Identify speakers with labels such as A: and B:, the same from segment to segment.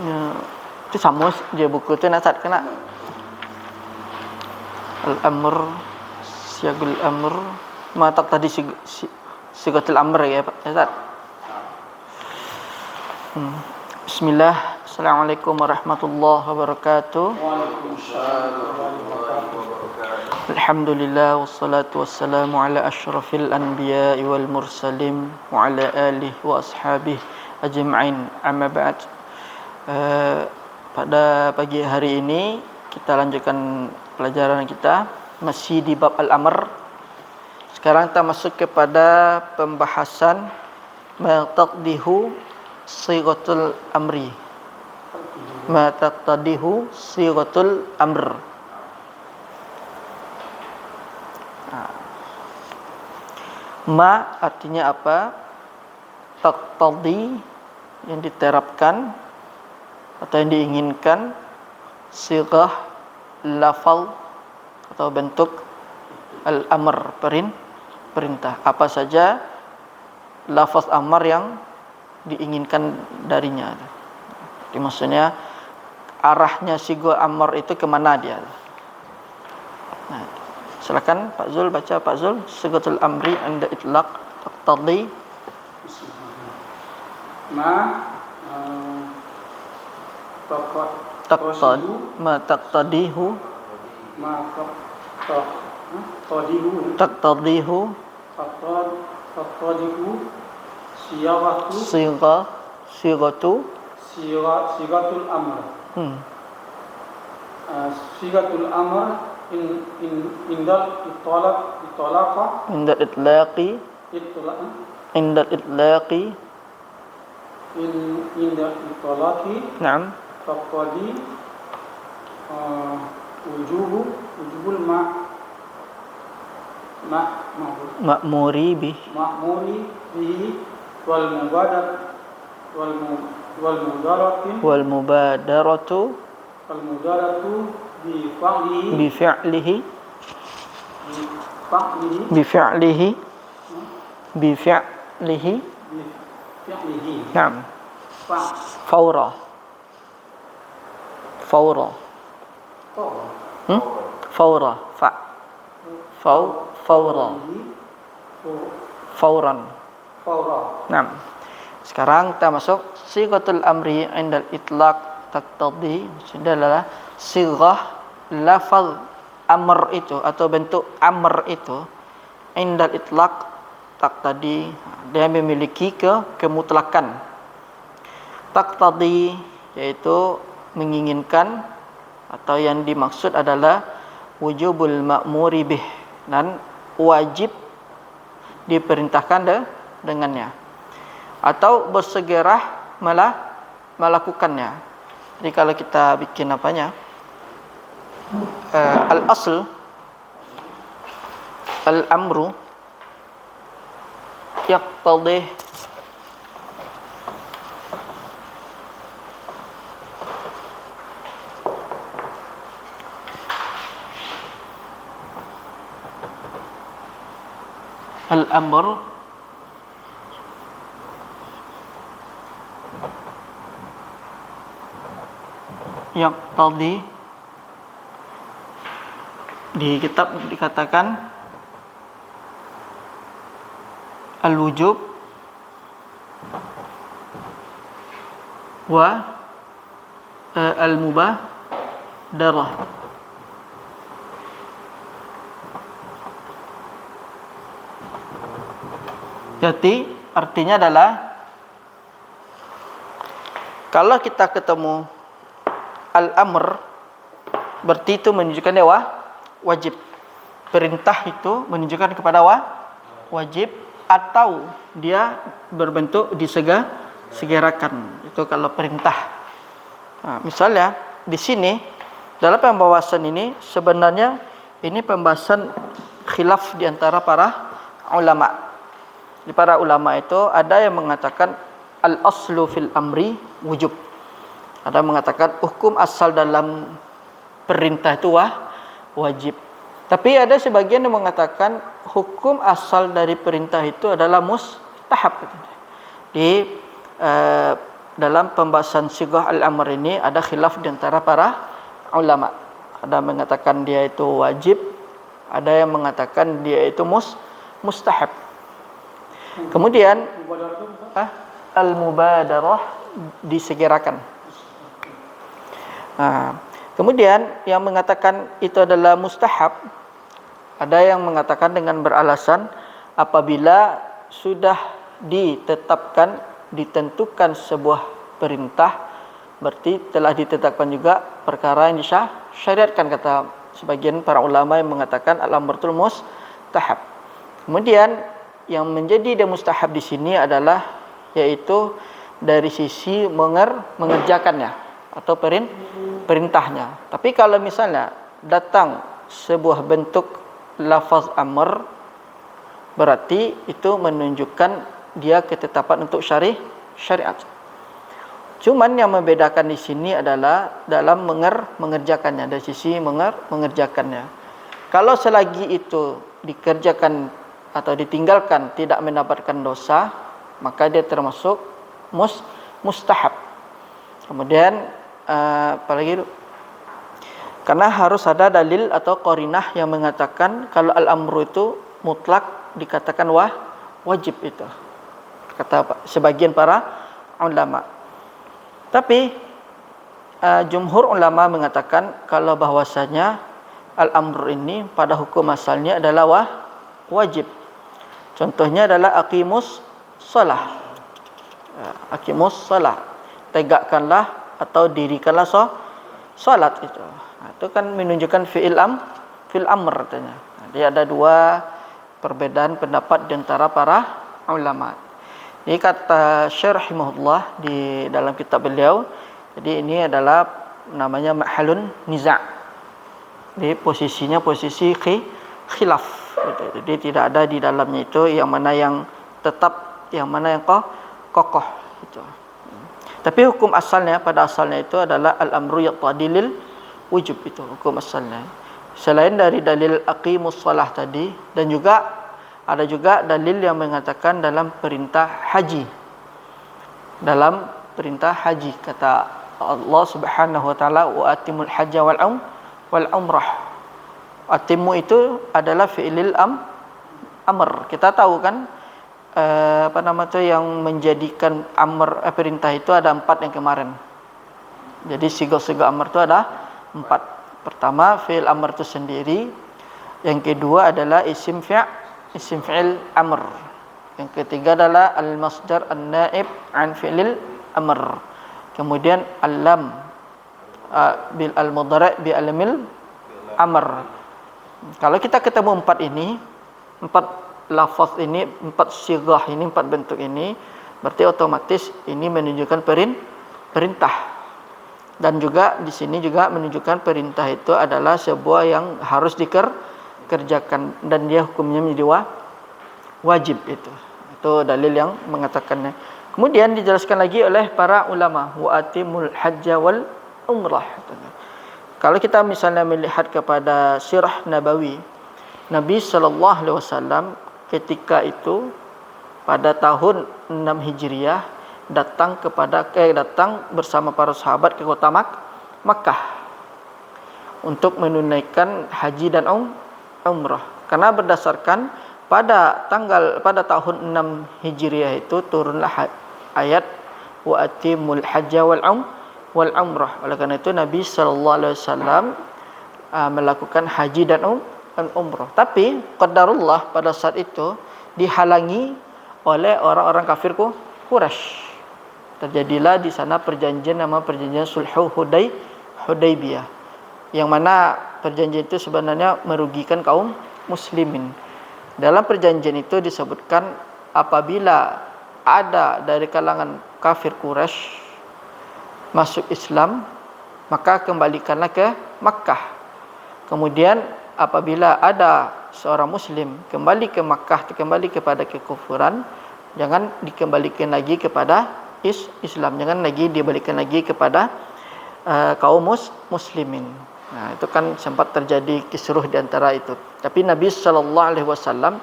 A: Ya, itu sama je buku tu nak kena al-amr, siagul amr, matak tadi sigatul amr ya Pak Ustaz. Bismillah. Assalamualaikum warahmatullahi wabarakatuh.
B: Waalaikumsalam warahmatullahi wabarakatuh.
A: Alhamdulillah wassalatu wassalamu ala asyrafil anbiya'i wal mursalin wa ala alihi wa ashabihi ajma'in. Amma ba'd. Pada pagi hari ini kita lanjutkan pelajaran kita masih di bab al-amr. Sekarang kita masuk kepada pembahasan ma taqdihu sighatul amri. Ma taqdihu sighatul amr. Ma artinya apa? Taqtadi yang diterapkan atau yang diinginkan, sighah lafal atau bentuk al-amr, perintah. Apa saja lafaz amar yang diinginkan darinya. Jadi maksudnya arahnya sighah amar itu kemana dia. Nah, silakan Pak Zul baca. Pak Zul, sighatul amri anda itlaq taqtadi taqtadihu
B: sigatul amr. Sigatul amr indal itlaqi na'am taqtadi wujubul ma'muri bihi wal mubadaratu bi fi'lihi na'am fawra fawran. Nah, sekarang kita masuk sighatul amri indal itlaq taqtadi. Maksudnya adalah sighah lafaz amr itu atau bentuk amr itu indal itlaq taqtadi, dia memiliki kemutlakan. Taqtadi yaitu menginginkan atau yang dimaksud adalah wujubul ma'muri bih, dan wajib diperintahkan dengannya atau bersegera melakukannya. Jadi kalau kita bikin apanya al-asl al-amru yaqtadi al-amr yaqtadi, di kitab dikatakan al-wujub wa al-mubadarah. Jadi artinya adalah kalau kita ketemu al-amr, berarti itu menunjukkan dia wajib. Perintah itu menunjukkan kepada wajib atau dia berbentuk disegerakan. Itu kalau perintah. Nah, misalnya di sini dalam pembahasan ini sebenarnya ini pembahasan khilaf di antara para ulama. Di para ulama itu ada yang mengatakan al-aslu fil amri wujub. Ada yang mengatakan hukum asal dalam perintah itu wajib. Tapi ada sebagian yang mengatakan hukum dalam pembahasan sighah al-amr ini ada khilaf di antara para ulama. Ada mengatakan dia itu wajib, ada yang mengatakan dia itu mustahab. Kemudian al-mubadarah disegerakan. Kemudian yang mengatakan itu adalah mustahab, ada yang mengatakan dengan beralasan apabila sudah ditetapkan, ditentukan sebuah perintah, berarti telah ditetapkan juga perkara yang disyariatkan, kata sebagian para ulama yang mengatakan al-amrul mustahab. Kemudian yang menjadi dia mustahab di sini adalah yaitu dari sisi mengerjakannya atau perintahnya. Tapi kalau misalnya datang sebuah bentuk lafaz amr, berarti itu menunjukkan dia ketetapan untuk syariat. Cuman yang membedakan di sini adalah dalam mengerjakannya, dari sisi mengerjakannya. Kalau selagi itu dikerjakan atau ditinggalkan tidak mendapatkan dosa, maka dia termasuk mustahab. Kemudian apalagi itu? Karena harus ada dalil atau qarinah yang mengatakan kalau al-amru itu mutlak dikatakan wajib itu. Kata sebagian para ulama. Tapi jumhur ulama mengatakan kalau bahwasanya al-amr ini pada hukum asalnya adalah wajib. Contohnya adalah aqimus shalah. Aqimus shalah. Tegakkanlah atau dirikanlah salat itu. Itu kan menunjukkan fi'il amr katanya. Dia ada dua perbedaan pendapat di antara para ulama. Ini kata Syekh rahimahullah di dalam kitab beliau. Jadi ini adalah namanya mahalun niza'. Jadi posisinya posisi khilaf. Jadi tidak ada di dalamnya itu yang mana yang tetap, yang mana yang kokoh itu. Tapi hukum asalnya pada asalnya itu adalah al-amru yaqtadilil wujub, itu hukum asalnya. Selain dari dalil aqimus shalah tadi, dan juga ada juga dalil yang mengatakan dalam perintah haji. Dalam perintah haji kata Allah Subhanahu wa taala wa atimul hajja wal umrah. Atimu itu adalah fi'lil amr. Kita tahu kan yang menjadikan amr perintah itu ada 4 yang kemarin. Jadi sighah-sighah amr itu ada 4. Pertama fi'il amr itu sendiri, yang kedua adalah isim fi'il amr, yang ketiga adalah al-masdar an-naib an fi'lil amr, kemudian al-lam bil al-mudhari' bi al-mil amr. Kalau kita ketemu 4 ini, 4 lafaz ini, 4 sighah ini, 4 bentuk ini, berarti otomatis ini menunjukkan perintah. Dan juga di sini juga menunjukkan perintah itu adalah sebuah yang harus dikerjakan dan dia hukumnya menjadi wajib itu. Itu dalil yang mengatakannya. Kemudian dijelaskan lagi oleh para ulama wa atimul hajja wal umrah. Kalau kita misalnya melihat kepada sirah Nabawi, Nabi sallallahu alaihi wasallam ketika itu pada tahun 6 Hijriah datang bersama para sahabat ke kota Makkah untuk menunaikan haji dan umrah. Karena berdasarkan pada tahun 6 Hijriah itu turunlah ayat wa atimul hajja wal umrah. Oleh karena itu Nabi sallallahu alaihi wasallam melakukan haji dan umrah. Tapi qadarullah pada saat itu dihalangi oleh orang-orang kafir Quraisy. Terjadilah di sana perjanjian Sulhul Hudaybiyah, yang mana perjanjian itu sebenarnya merugikan kaum muslimin. Dalam perjanjian itu disebutkan apabila ada dari kalangan kafir Quraisy masuk Islam, maka kembalikanlah ke Makkah. Kemudian apabila ada seorang muslim kembali ke Makkah, kembali kepada kekufuran, jangan dikembalikan lagi kepada Islam, jangan lagi dibalikan lagi kepada kaum muslimin. Nah, itu kan sempat terjadi kisruh di antara itu. Tapi Nabi sallallahu alaihi wasallam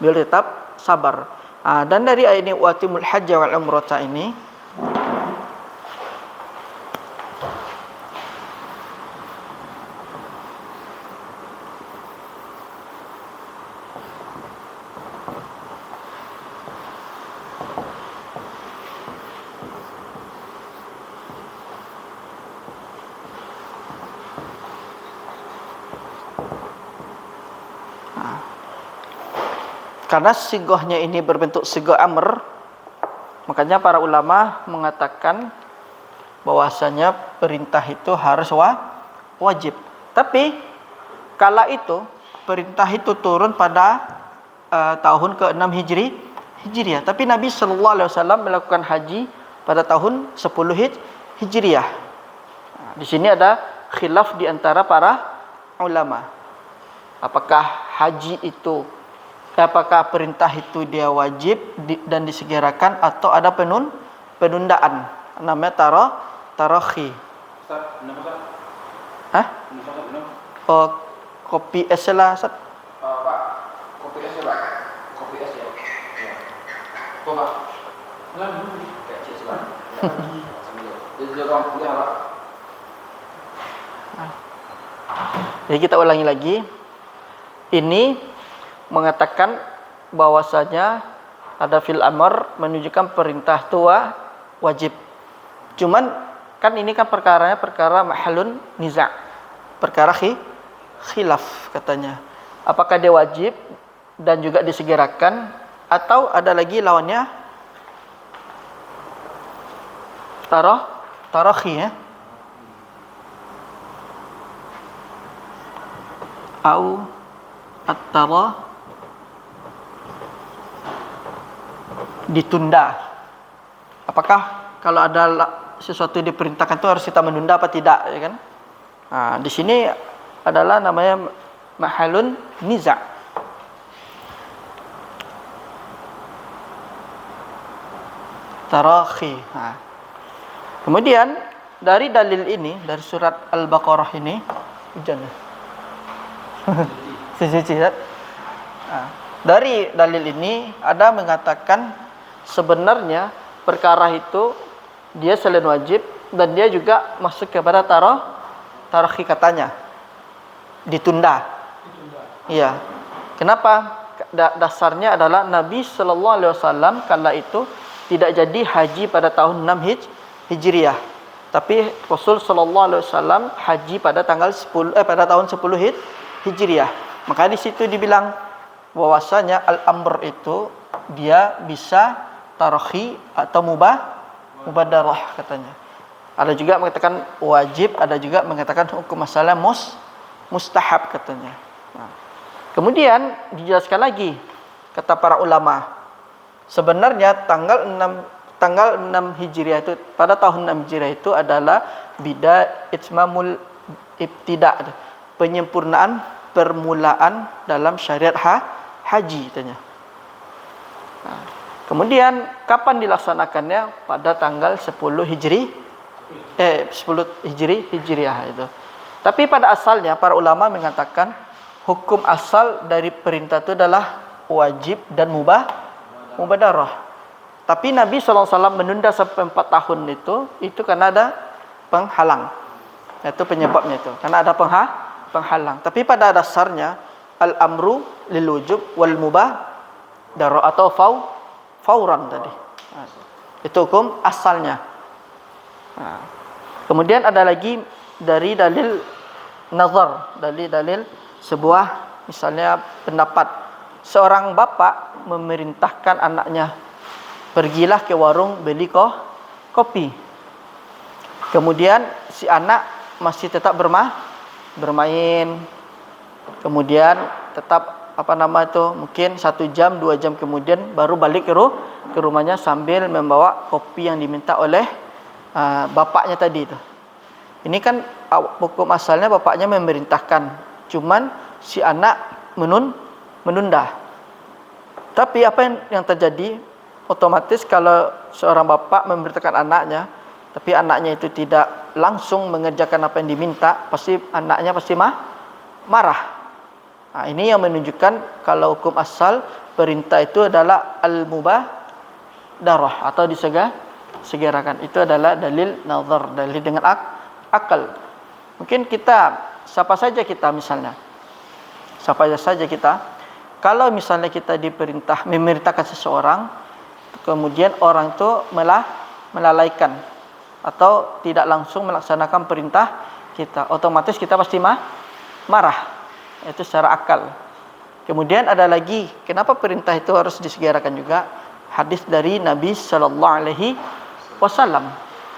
B: beliau tetap sabar. Dan dari ayat ini watimul hajja wal umrata ini karena sigohnya ini berbentuk sigoh amr, makanya para ulama mengatakan bahwasanya perintah itu harus wajib. Tapi kala itu perintah itu turun pada tahun ke-6 Hijriah. Tapi Nabi sallallahu alaihi wasallam melakukan haji pada tahun 10 Hijriah. Nah, di sini ada khilaf di antara para ulama. Apakah perintah itu dia wajib dan disegerakan atau ada penundaan? Namanya tarakhi. Hah? Oh, kopi es lah, Ustaz.
C: Pak, kopi es ya, Pak. Kopi es ya. Ya. Tuh, Pak. Kecil sih, Pak. Jadi orang punya, Pak.
B: Jadi kita ulangi lagi. Ini mengatakan bahwasanya ada fil amr menunjukkan perintah tua wajib. Cuman kan ini kan perkaranya perkara mahalun niza'. Perkara khilaf katanya. Apakah dia wajib dan juga disegerakan atau ada lagi lawannya tarakhi ya. Au at-tara ditunda. Apakah kalau ada sesuatu diperintahkan itu harus kita menunda apa tidak, ya kan? Nah, di sini adalah namanya mahalun niza'. Tarakhi. Nah. Kemudian dari dalil ini, dari surat Al-Baqarah ini, hujan ya. Dari dalil ini ada mengatakan sebenarnya perkara itu dia selain wajib dan dia juga masuk kepada tarakhi katanya. Ditunda. Iya. Kenapa? Dasarnya adalah Nabi sallallahu alaihi wasallam kala itu tidak jadi haji pada tahun 6 Hijriah. Tapi Rasul sallallahu alaihi wasallam haji pada pada tahun 10 Hijriah. Maka di situ dibilang bahwasanya al-amr itu dia bisa tarakhi atau mubadarah katanya. Ada juga mengatakan wajib, ada juga mengatakan hukum masalah mustahab katanya. Nah, kemudian dijelaskan lagi kata para ulama. Sebenarnya tanggal 6 Hijriah itu pada tahun 6 Hijriah itu adalah itmamul ibtida', penyempurnaan permulaan dalam syariat haji katanya. Nah, kemudian kapan dilaksanakannya? Pada tanggal 10 Hijriah itu. Tapi pada asalnya para ulama mengatakan hukum asal dari perintah itu adalah wajib dan mubadarah. Tapi Nabi SAW menunda sampai 4 tahun itu karena ada penghalang. Itu penyebabnya itu. Karena ada penghalang. Tapi pada dasarnya al-amru lil wujub wal mubadarah atau fauran tadi. Nah, itu hukum asalnya. Nah, kemudian ada lagi dari dalil nazar, dari dalil sebuah misalnya pendapat seorang bapak memerintahkan anaknya pergilah ke warung beli kopi. Kemudian si anak masih tetap bermain. Kemudian tetap mungkin 1 jam 2 jam kemudian baru balik ke rumahnya sambil membawa kopi yang diminta oleh bapaknya tadi itu. Ini kan hukum asalnya bapaknya memerintahkan, cuman si anak menunda. Tapi apa yang terjadi? Otomatis kalau seorang bapak memerintahkan anaknya, tapi anaknya itu tidak langsung mengerjakan apa yang diminta, pasti anaknya pasti marah. Nah, ini yang menunjukkan kalau hukum asal perintah itu adalah al-mubadarah atau disegerakan. Itu adalah dalil nazar, dalil dengan akal. Mungkin siapa saja kita, kalau misalnya kita memerintahkan seseorang, kemudian orang itu melalaikan atau tidak langsung melaksanakan perintah kita, otomatis kita pasti marah. Itu secara akal. Kemudian ada lagi, kenapa perintah itu harus disegerakan juga? Hadis dari Nabi sallallahu alaihi wasallam.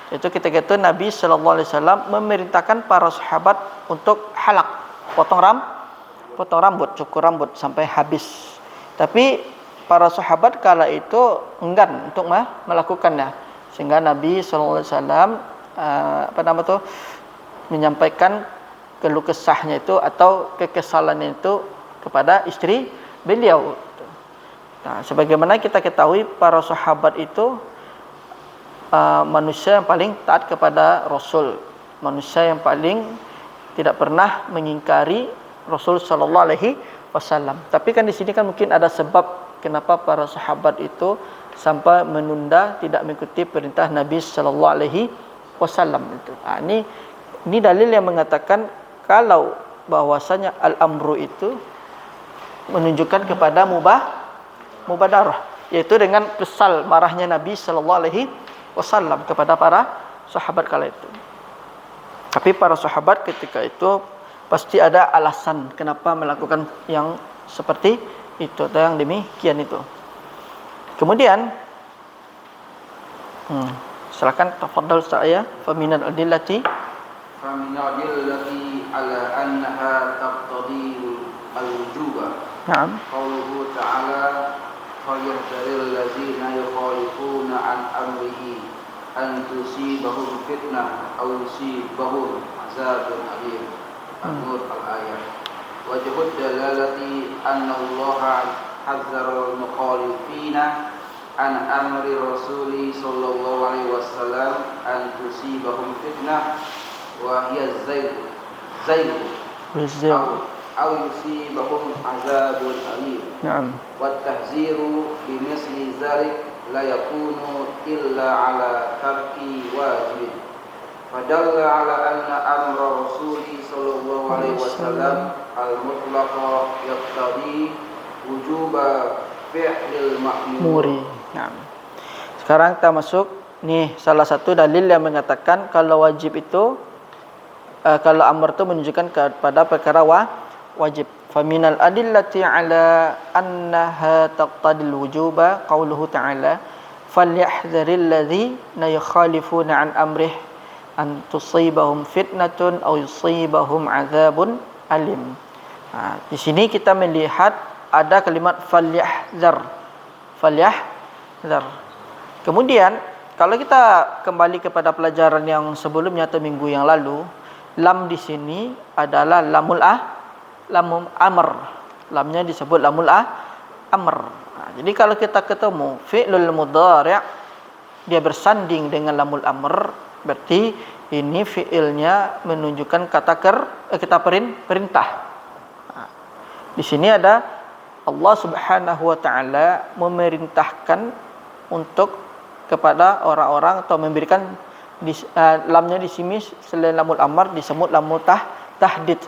B: Itu ketika itu Nabi sallallahu alaihi wasallam memerintahkan para sahabat untuk halak, potong rambut, cukur rambut sampai habis. Tapi para sahabat kala itu enggan untuk melakukannya. Sehingga Nabi sallallahu alaihi wasallam menyampaikan keluh kesahnya itu atau kekesalannya itu kepada istri beliau. Nah, sebagaimana kita ketahui para sahabat itu manusia yang paling taat kepada Rasul, manusia yang paling tidak pernah mengingkari Rasul sallallahu alaihi wasallam. Tapi kan di sini kan mungkin ada sebab kenapa para sahabat itu sampai menunda tidak mengikuti perintah Nabi sallallahu alaihi wasallam itu. Ini dalil yang mengatakan kalau bahwasanya al-amru itu menunjukkan kepada mubadarah, yaitu dengan kesal marahnya Nabi sallallahu alaihi wasallam kepada para sahabat kala itu. Tapi para sahabat ketika itu pasti ada alasan kenapa melakukan yang seperti itu atau yang demikian itu. Kemudian silakan tafadhal saya faminal adillati
C: ala annaha taqtadi al-wujuba.
B: Naam.
C: Qauluhu ta'ala falyahdharil ladzina yukhalifuna an amrihi an tusibahum fitnah aw yusibahum azabun alim. An-Nur al-ayat. Wajhud dalalati anna Allah hazzara al-mukhalifina an amri Rasuli sallallahu alaihi wasallam an tusibahum fitnah wa hiya zayg aw yusibahum azabun alim.
B: Naam.
C: Wa tahziru bimisli dzalik la yakunu illa ala tarki wajib. Fadalla ala anna amra Rasuli sallallahu alaihi wasallam al-mutlaqa yaqtadi wujuba fi'lil ma'muri.
B: Nah, sekarang kita masuk nih salah satu dalil yang mengatakan kalau wajib itu kalau amr itu menunjukkan kepada perkara wajib. Faminal adillati ala annaha taqtadil wujuba qauluhu ta'ala falyahdharil ladzina yukhalifuna an amrih an tusibahum fitnatun aw yusibahum adzabun alim. Di sini kita melihat ada kalimat falyahdhar. Kemudian kalau kita kembali kepada pelajaran yang sebelumnya atau minggu yang lalu, lam di sini adalah lamul amr. Lamnya disebut lamul amr. Jadi kalau kita ketemu fi'lul mudhari' dia bersanding dengan lamul amr, berarti ini fi'ilnya menunjukkan kata perintah. Di sini ada Allah Subhanahu wa taala memerintahkan untuk kepada orang-orang atau memberikan lamnya di sini selain lamul amr disebut lamul tahdid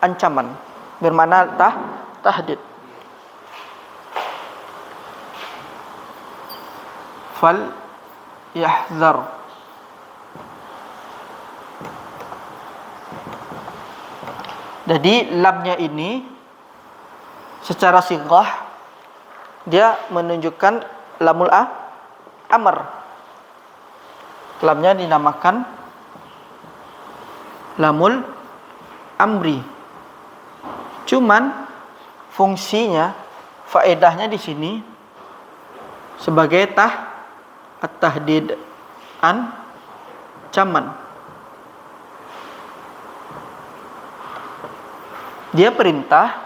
B: ancaman, bermakna tahdid. Fal yahzar. Jadi lamnya ini secara sighah dia menunjukkan lamul amr. Lamnya dinamakan lamul amri. Cuman fungsinya, faedahnya di sini sebagai at-tahdid ancaman. Dia perintah,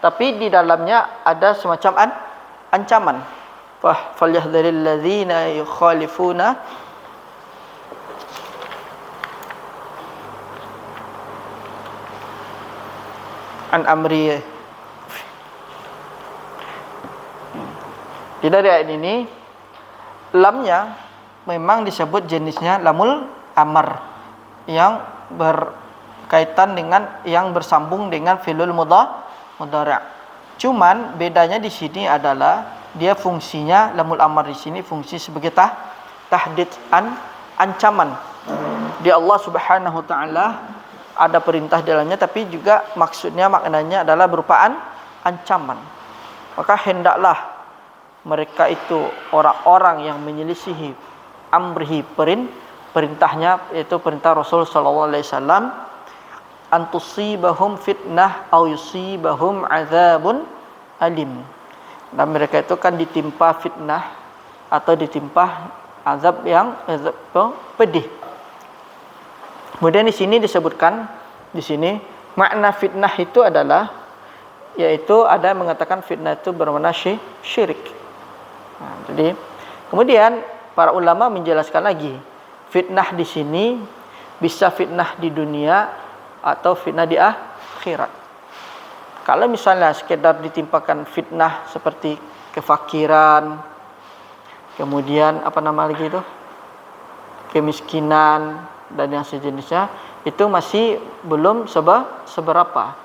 B: tapi di dalamnya ada semacam ancaman. Falyahdharil ladzina yukhalifuna an amri. Di dari ayat ini lamnya memang disebut jenisnya lamul amr yang berkaitan dengan yang bersambung dengan fi'lul mudhari'. Cuman bedanya di sini adalah dia fungsinya lamul amr di sini fungsi sebagai tahdid ancaman. Di Allah Subhanahu wa taala ada perintah dalamnya, tapi juga maksudnya maknanya adalah berupa ancaman. Maka hendaklah mereka itu orang-orang yang menyelisihi amrihi perintahnya, yaitu perintah Rasul sallallahu alaihi wasallam, antusibahum fitnah au yusibahum adzabun alim. Dan mereka itu kan ditimpa fitnah atau ditimpa azab yang pedih. Kemudian di sini disebutkan, di sini makna fitnah itu adalah, yaitu ada yang mengatakan fitnah itu bermakna syirik. Nah, jadi kemudian para ulama menjelaskan lagi, fitnah di sini bisa fitnah di dunia atau fitnah di akhirat. Kalau misalnya sekedar ditimpakan fitnah seperti kefakiran, kemudian apa nama lagi itu, kemiskinan dan yang sejenisnya, itu masih belum seberapa.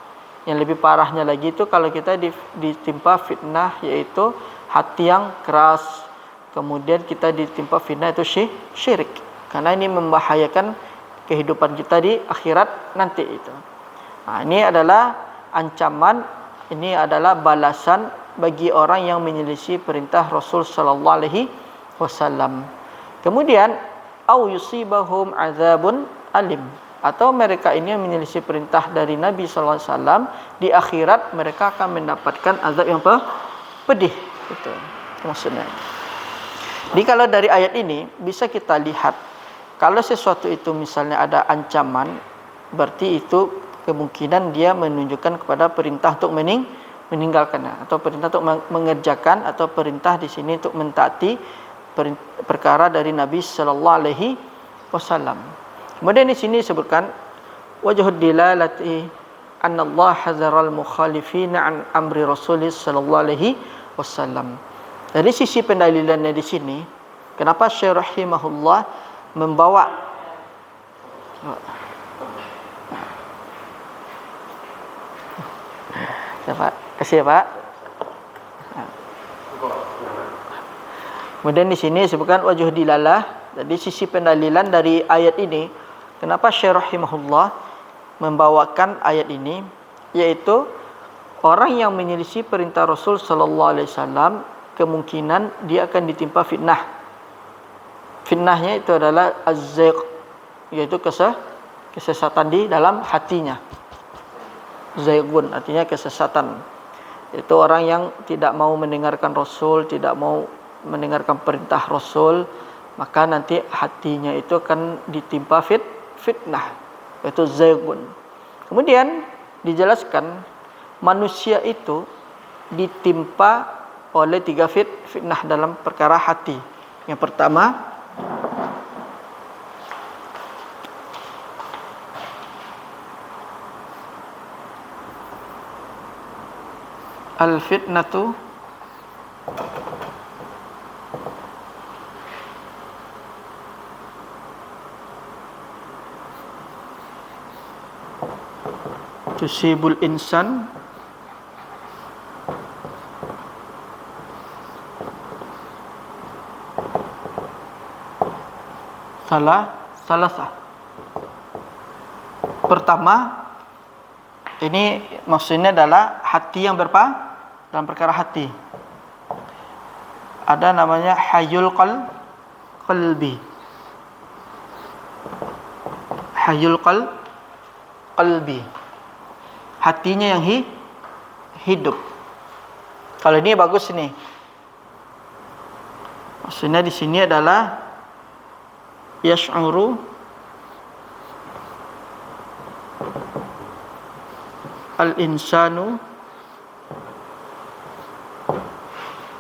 B: Yang lebih parahnya lagi itu kalau kita ditimpa fitnah, yaitu hati yang keras, kemudian kita ditimpa fitnah itu syirik, karena ini membahayakan kehidupan kita di akhirat nanti itu. Nah, ini adalah ancaman, ini adalah balasan bagi orang yang menyelisih perintah Rasul sallallahu alaihi wasallam. Kemudian au yusibahum adzabun alim, atau mereka ini yang menyelisih perintah dari Nabi sallallahu alaihi wasallam, di akhirat mereka akan mendapatkan azab yang pedih. Itu maksudnya. Jadi kalau dari ayat ini bisa kita lihat, kalau sesuatu itu misalnya ada ancaman, berarti itu kemungkinan dia menunjukkan kepada perintah untuk meninggalkannya, atau perintah untuk mengerjakan, atau perintah di sini untuk mentaati perkara dari Nabi sallallahu alaihi wasallam. Kemudian di sini disebutkan wajhud dilalati anna Allah hadzara al-mukhalifina an amri Rasul sallallahu alaihi wasallam. Dari sisi pendalilannya di sini, kenapa Syekh rahimahullah membawa Pak, kasih ya Pak. Kemudian di sini disebutkan wajh dilalah. Jadi sisi pendalilan dari ayat ini, kenapa Syekh rahimahullah membawakan ayat ini, yaitu orang yang menyelisih perintah Rasul sallallahu alaihi wasallam, kemungkinan dia akan ditimpa fitnah. Fitnahnya itu adalah az-zaiq, yaitu kesesatan di dalam hatinya. Zaigun artinya kesesatan. Itu orang yang tidak mau mendengarkan Rasul, tidak mau mendengarkan perintah Rasul, maka nanti hatinya itu akan ditimpa fitnah, yaitu zaigun. Kemudian dijelaskan manusia itu ditimpa oleh 3 fitnah dalam perkara hati. Yang pertama, al-fitnatu tusibul insan salasah. Pertama, ini maksudnya adalah hati yang dalam perkara hati. Ada namanya hayul qalbi. Hayul qalbi. Hatinya yang hidup. Kalau ini bagus ini. Maksudnya di sini adalah yash'uru al-insanu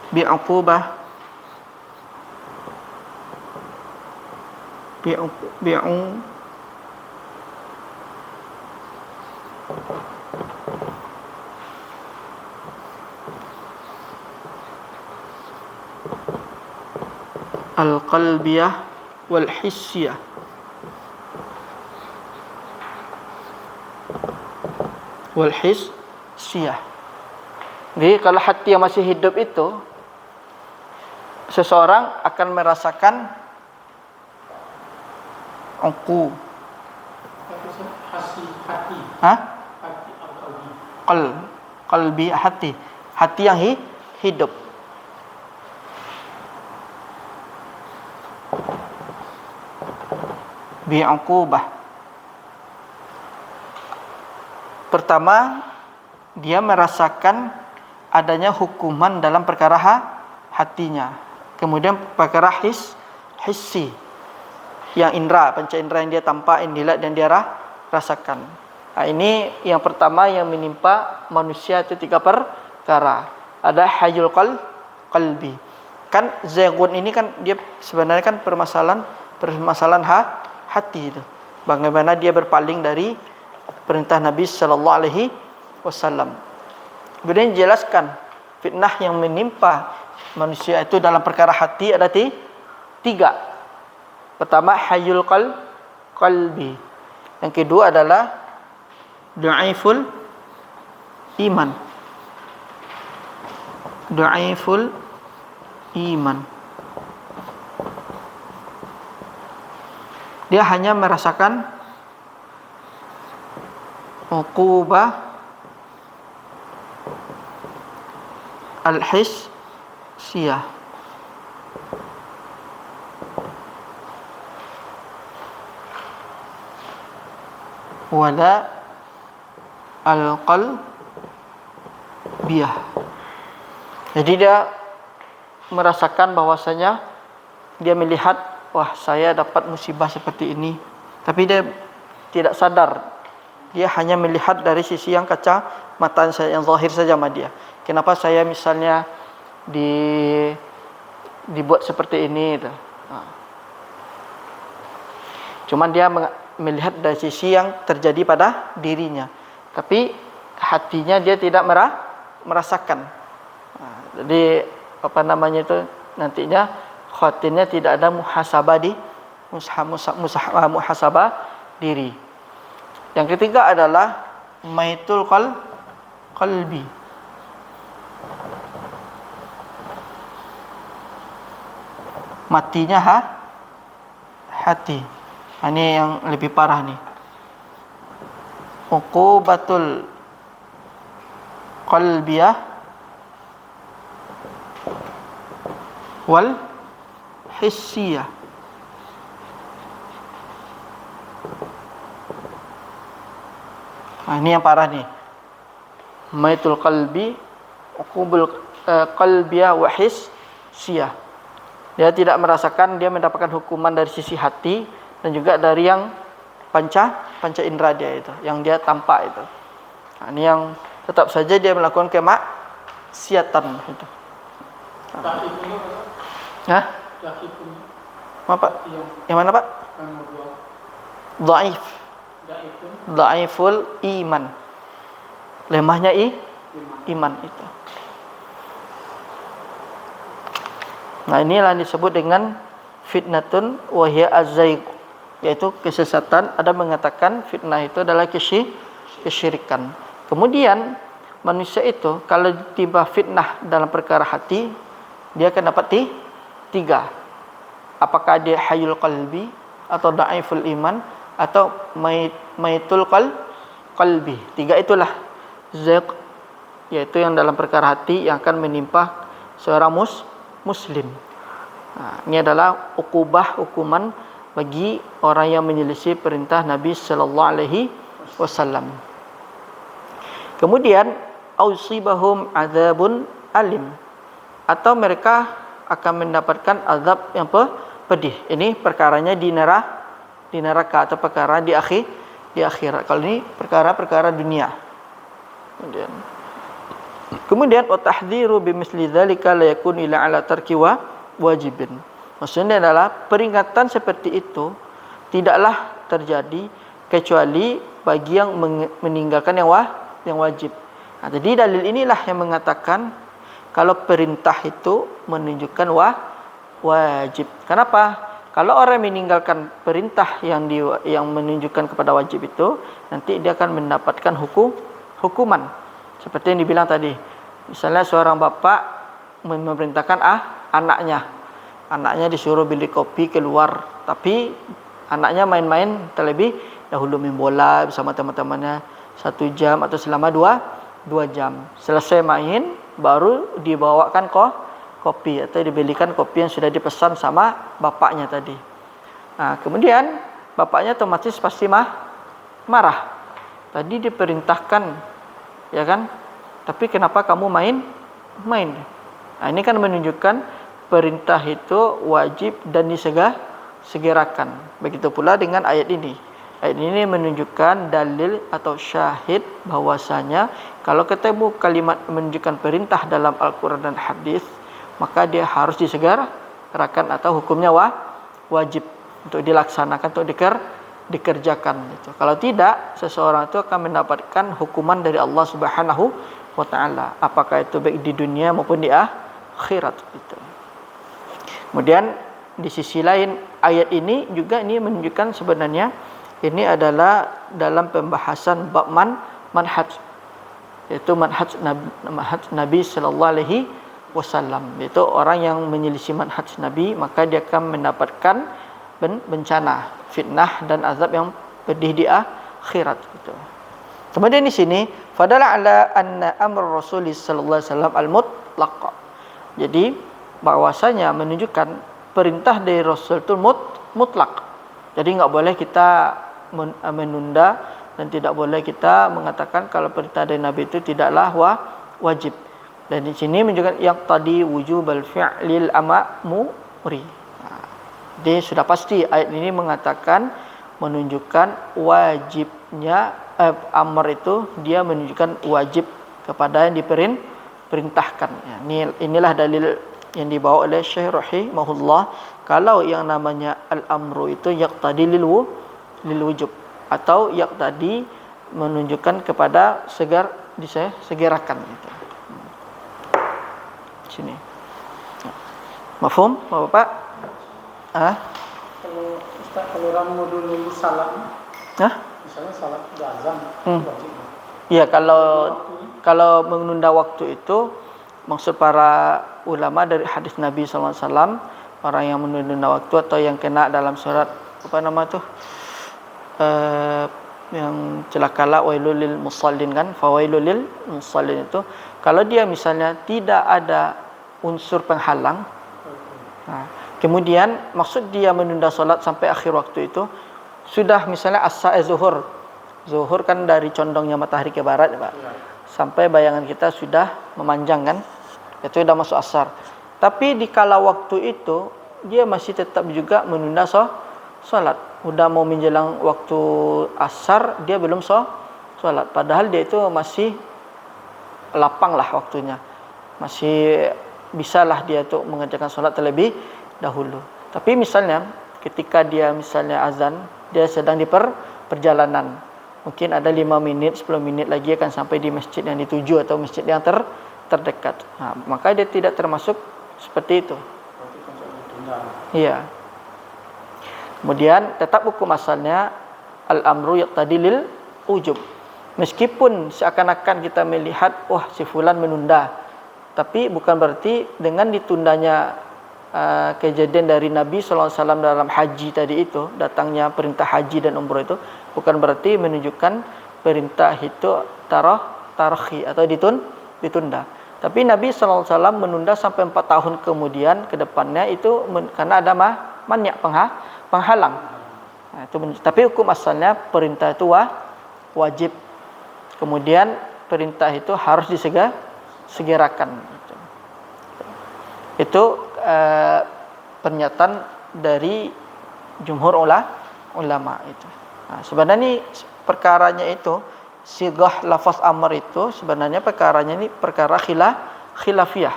B: bi'uqubah al-qalbiyah wal hissiyah. Wal hissiyah. Jadi kalau hati yang masih hidup itu, seseorang akan merasakan uqu.
D: Hati.
B: Hah?
D: Hati al-qalbi.
B: Qal. qalbi, hati yang hidup. Bi'uqubah. Pertama, dia merasakan adanya hukuman dalam perkara hatinya. Kemudian perkara hissi, yang indra, panca indra yang dia tampak, yang dilihat dan dia rasakan. Nah, ini yang pertama yang menimpa manusia itu 3 perkara. Ada hayyul qalbi. Kan zaygun ini kan dia sebenarnya kan permasalahan hati itu. Bagaimana dia berpaling dari perintah Nabi sallallahu alaihi wasallam. Kemudian dijelaskan fitnah yang menimpa manusia itu dalam perkara hati ada 3. Pertama hayyul qalbi. Yang kedua adalah dhaiful iman. Dhaiful iman. Dia hanya merasakan uqubah al-hissiyah. Wala al-qalbiyah. Jadi dia merasakan bahwasanya dia melihat, wah saya dapat musibah seperti ini, tapi dia tidak sadar. Dia hanya melihat dari sisi yang kaca mata yang zahir saja sama dia. Kenapa saya misalnya dibuat seperti ini gitu. Cuman dia melihat dari sisi yang terjadi pada dirinya, tapi hatinya dia tidak merasakan. Jadi apa namanya itu nantinya khawatirnya tidak ada muhasabah muhasabah diri. Yang ketiga adalah maitul qalbi. Matinya hati. Ini yang lebih parah nih. Uqubatul qalbiyah wal hissiyah. Ini yang parah nih. Maitul qalbi, uqubul qalbiyah wa hissiyah. Dia tidak merasakan, dia mendapatkan hukuman dari sisi hati dan juga dari yang panca indera dia itu, yang dia tampak itu. Nah, ini yang tetap saja dia melakukan kemaksiatan itu. Hah? Apa? Yang mana, Pak? Dhaif. Dhaiful iman. Lemahnya iman itu. Nah, inilah yang disebut dengan fitnatun wa hiya az-zayg, yaitu kesesatan. Ada mengatakan fitnah itu adalah kesyirikan. Kemudian manusia itu kalau tiba fitnah dalam perkara hati, dia akan dapat 3. Apakah dia hayyul qalbi atau dhaiful iman atau maitul qalbi. 3 itulah zayg, yaitu yang dalam perkara hati yang akan menimpa seorang muslim. Nah, ini adalah hukuman bagi orang yang menyelisih perintah Nabi sallallahu alaihi wasallam. Kemudian ausibahum adzabun alim, atau mereka akan mendapatkan azab yang pedih. Ini perkaranya di neraka atau perkara di akhirat. Kalau ini perkara dunia. Kemudian wa tahdhiru bimisli dzalika la yakun ila ala tarki wajibin. Maksudnya adalah peringatan seperti itu tidaklah terjadi kecuali bagi yang meninggalkan yang wajib. Nah, jadi dalil inilah yang mengatakan kalau perintah itu menunjukkan wajib. Kenapa? Kalau orang meninggalkan perintah yang menunjukkan kepada wajib itu, nanti dia akan mendapatkan hukuman. Seperti yang dibilang tadi. Misalnya seorang bapak memerintahkan anaknya disuruh beli kopi keluar, tapi anaknya main-main terlebih dahulu main bola bersama teman-temannya 1 jam atau selama 2 2 jam. Selesai main baru dibawakan kopi atau dibelikan kopi yang sudah dipesan sama bapaknya tadi. Nah, kemudian bapaknya otomatis pasti marah. Tadi diperintahkan, ya kan? Tapi kenapa kamu main? Nah, ini kan menunjukkan perintah itu wajib dan disegerakan. Begitu pula dengan ayat ini. Ayat ini menunjukkan dalil atau syahid bahwasanya kalau ketemu kalimat menunjukkan perintah dalam Al-Quran dan hadis, maka dia harus disegerakan atau hukumnya wajib untuk dilaksanakan, untuk dikerjakan gitu. Kalau tidak, seseorang itu akan mendapatkan hukuman dari Allah Subhanahu wa taala, apakah itu baik di dunia maupun di akhirat gitu. Kemudian di sisi lain ayat ini juga ini menunjukkan sebenarnya ini adalah dalam pembahasan bab manhaj, yaitu manhaj Nabi sallallahu alaihi wasallam. Itu orang yang menyelisih manhaj Nabi, maka dia akan mendapatkan bencana, fitnah dan azab yang pedih di akhirat gitu. Kemudian di sini fadala ala anna amr Rasul sallallahu alaihi wasallam al-mutlaq. Jadi bahwasanya menunjukkan perintah dari Rasul itu mutlak. Jadi enggak boleh kita menunda dan tidak boleh kita mengatakan kalau perintah dari Nabi itu tidaklah wajib. Dan di sini menunjukkan yang tadi wujubal fi'lil amri. Dia sudah pasti ayat ini mengatakan menunjukkan wajibnya amr itu dia menunjukkan wajib kepada yang diperintahkan. Ya, inilah dalil yang dibawa oleh Syekh rahimahullah. Kalau yang namanya al-amru itu yaqtadi lil wujub atau yaqtadi menunjukkan kepada disegerakan gitu. Sini. Mafhum, Bapak?
D: Kalau Ustaz, kalau ramu dulu salat, misalnya salat azan, wajib.
B: Ya, kalau menunda waktu itu maksud para ulama dari hadis Nabi SAW, orang yang menunda waktu atau yang kena dalam surat apa nama tu yang celakalah wailul lil musallin kan, fawailul lil musallin itu kalau dia misalnya tidak ada unsur penghalang, kemudian maksud dia menunda solat sampai akhir waktu itu sudah misalnya zuhur kan dari condongnya matahari ke barat ya Pak, sampai bayangan kita sudah memanjang kan, itu sudah masuk asar. Tapi di kala waktu itu dia masih tetap juga menunda solat. Udah mau menjelang waktu asar dia belum solat. Padahal dia itu masih lapang lah waktunya. Masih bisalah dia tuh mengerjakan solat terlebih dahulu. Tapi misalnya ketika dia misalnya azan, dia sedang di perjalanan. Mungkin ada 5 menit, 10 menit lagi akan sampai di masjid yang dituju atau masjid yang terdekat. Nah, maka dia tidak termasuk seperti itu. Iya. Kemudian tetap hukum asalnya al-amru yaqtadi lil wujub. Meskipun seakan-akan kita melihat si fulan menunda, tapi bukan berarti dengan ditundanya kejadian dari Nabi SAW dalam haji tadi itu, datangnya perintah haji dan umrah itu bukan berarti menunjukkan perintah itu tarakhi atau ditunda. Tapi Nabi SAW menunda sampai 4 tahun kemudian ke depannya itu karena ada maniak penghalang. Nah, itu tapi hukum asalnya perintah itu wajib. Kemudian perintah itu harus disegerakan. Itu pernyataan dari jumhur ulama itu. Nah, sebenarnya perkaranya itu sigah lafaz amr itu sebenarnya perkaranya ini perkara khilafiyah.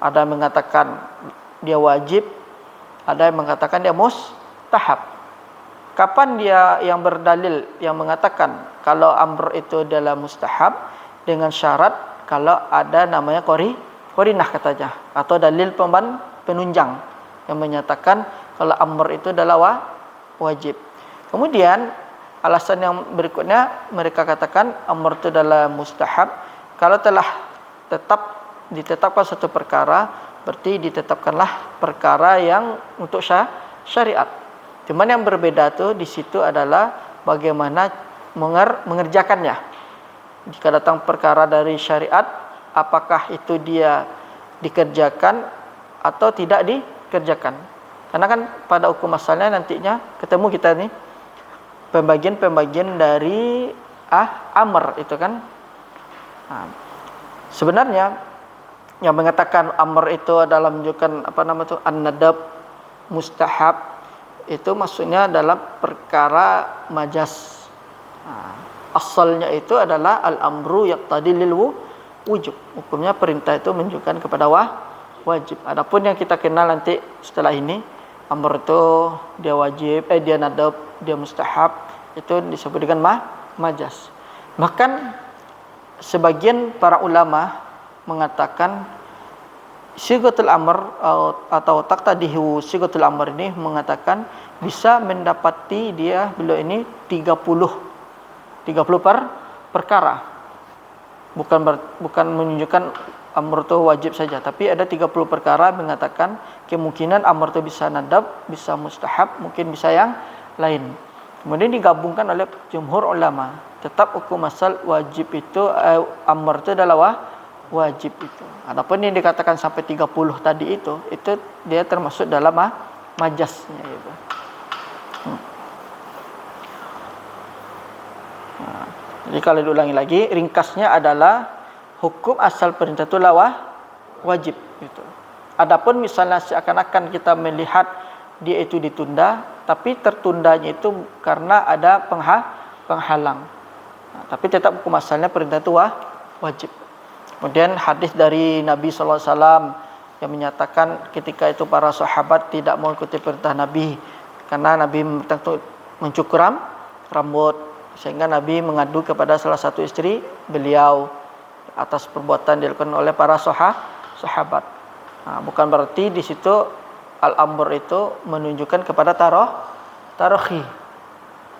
B: Ada yang mengatakan dia wajib, ada yang mengatakan dia mustahab. Kapan dia yang berdalil yang mengatakan kalau amr itu adalah mustahab dengan syarat kalau ada namanya qarinah katanya atau dalil penunjang yang menyatakan kalau amr itu adalah wajib. Kemudian alasan yang berikutnya mereka katakan amr itu adalah mustahab kalau telah ditetapkan satu perkara, berarti ditetapkanlah perkara yang untuk syariat. Cuman yang berbeda tuh di situ adalah bagaimana mengerjakannya. Jika datang perkara dari syariat, apakah itu dia dikerjakan atau tidak dikerjakan. Karena kan pada hukum asalnya nantinya ketemu kita nih pembagian-pembagian dari amr itu kan. Nah, sebenarnya yang mengatakan amr itu adalah menunjukkan an-nadab, mustahab, itu maksudnya dalam perkara majas. Asalnya itu adalah al-amru yaqtadi lil wujub. Hukumnya perintah itu menunjukkan kepada wajib. Adapun yang kita kenal nanti setelah ini, amr itu dia wajib, dia nadab, dia mustahab, itu disebut dengan majas. Bahkan sebagian para ulama mengatakan sigatul amr atau taqtadihu sigatul amr ini mengatakan bisa mendapati dia beliau ini 30 perkara. Bukan menunjukkan amr itu wajib saja, tapi ada 30 perkara mengatakan kemungkinan amr itu bisa nadab, bisa mustahab, mungkin bisa yang lain. Kemudian digabungkan oleh jumhur ulama. Tetap hukum asal wajib itu amr itu adalah wajib itu. Adapun yang dikatakan sampai 30 tadi itu dia termasuk dalam majasnya itu. Jadi kalau diulangi lagi, ringkasnya adalah hukum asal perintah itu wajib gitu. Adapun misalnya seakan-akan kita melihat dia itu ditunda, tapi tertundanya itu karena ada penghalang. Nah, tapi tetap hukum asalnya perintah itu wajib. Kemudian hadis dari Nabi SAW yang menyatakan ketika itu para sahabat tidak mengikuti perintah Nabi karena Nabi mencukur rambut, sehingga Nabi mengadu kepada salah satu istri beliau atas perbuatan dilakukan oleh para sahabat. Nah, bukan berarti di situ al-amr itu menunjukkan kepada tarohi.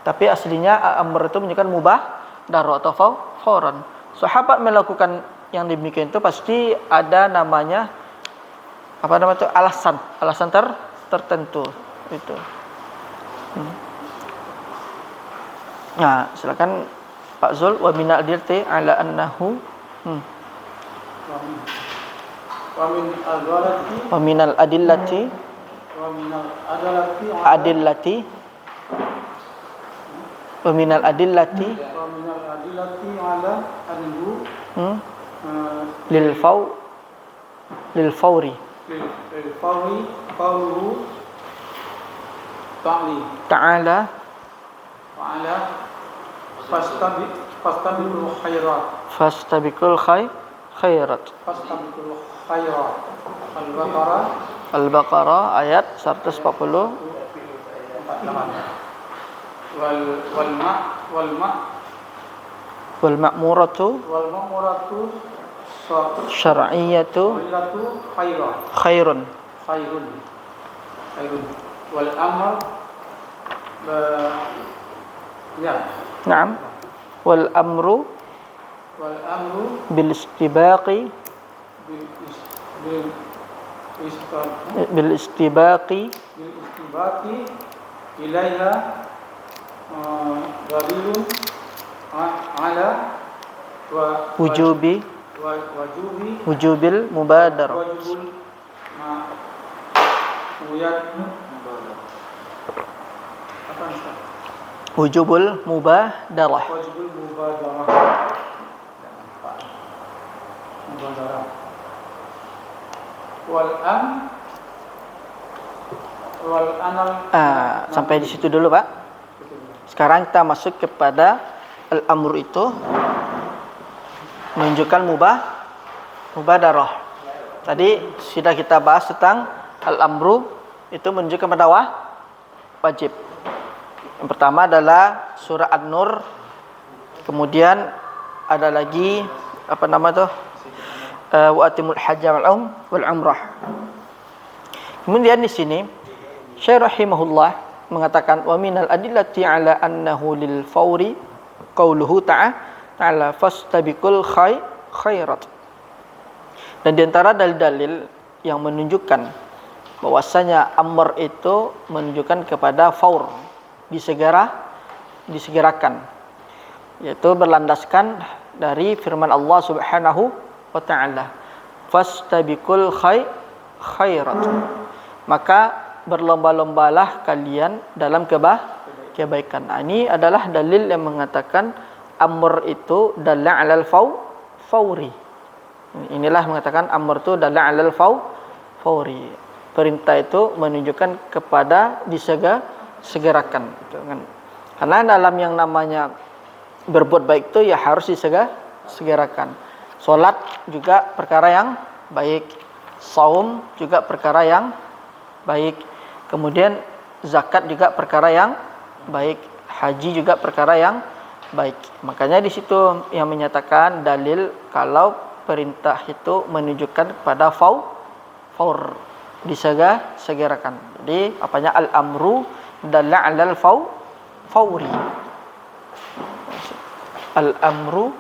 B: Tapi aslinya al-amr itu menunjukkan mubah daro atau fauran. Sahabat melakukan yang demikian itu pasti ada namanya alasan tertentu itu. Nah, silakan Pak Zul, wa minal adillati ala annahu wa minal adillati ala anhu lil fawri qawluhu ta'ala fastabiqul khairat. Al-Baqarah ayat 140. Wal ma'muratu syar'iyyatu khairun. Wal amr Naam. Wal amru bil istibaqi ilaiha dalilun ala wujubil mubadarah. Wujubul mubadarah. Sampai di situ dulu, Pak. Sekarang kita masuk kepada al-amru itu menunjukkan mubadarah. Tadi sudah kita bahas tentang al-amru itu menunjukkan pada wajib. Yang pertama adalah surah An-Nur. Kemudian ada lagi wa atimul hajja wal umrah. Kemudian di sini Syekh rahimahullah mengatakan wa minal adillati ala annahu lil fawri qauluhu ta'ala fastabiqul khairat. Dan di antara dalil-dalil yang menunjukkan bahwasanya amr itu menunjukkan kepada faur, disegerakan, yaitu berlandaskan dari firman Allah Subhanahu wa taala, fastabiqul khairat. Maka berlomba-lombalah kalian dalam kebaikan. Ini adalah dalil yang mengatakan amr itu dalla 'alal fawri. Inilah mengatakan amr itu dalla 'alal fawri. Perintah itu menunjukkan kepada disegerakan. Karena dalam yang namanya berbuat baik itu ya harus disegerakan. Salat juga perkara yang baik, saum juga perkara yang baik, kemudian zakat juga perkara yang baik, haji juga perkara yang baik. Makanya di situ yang menyatakan dalil kalau perintah itu menunjukkan kepada faur, disegerakan. Jadi apanya al-amru dalla 'alal fawri. Al-amru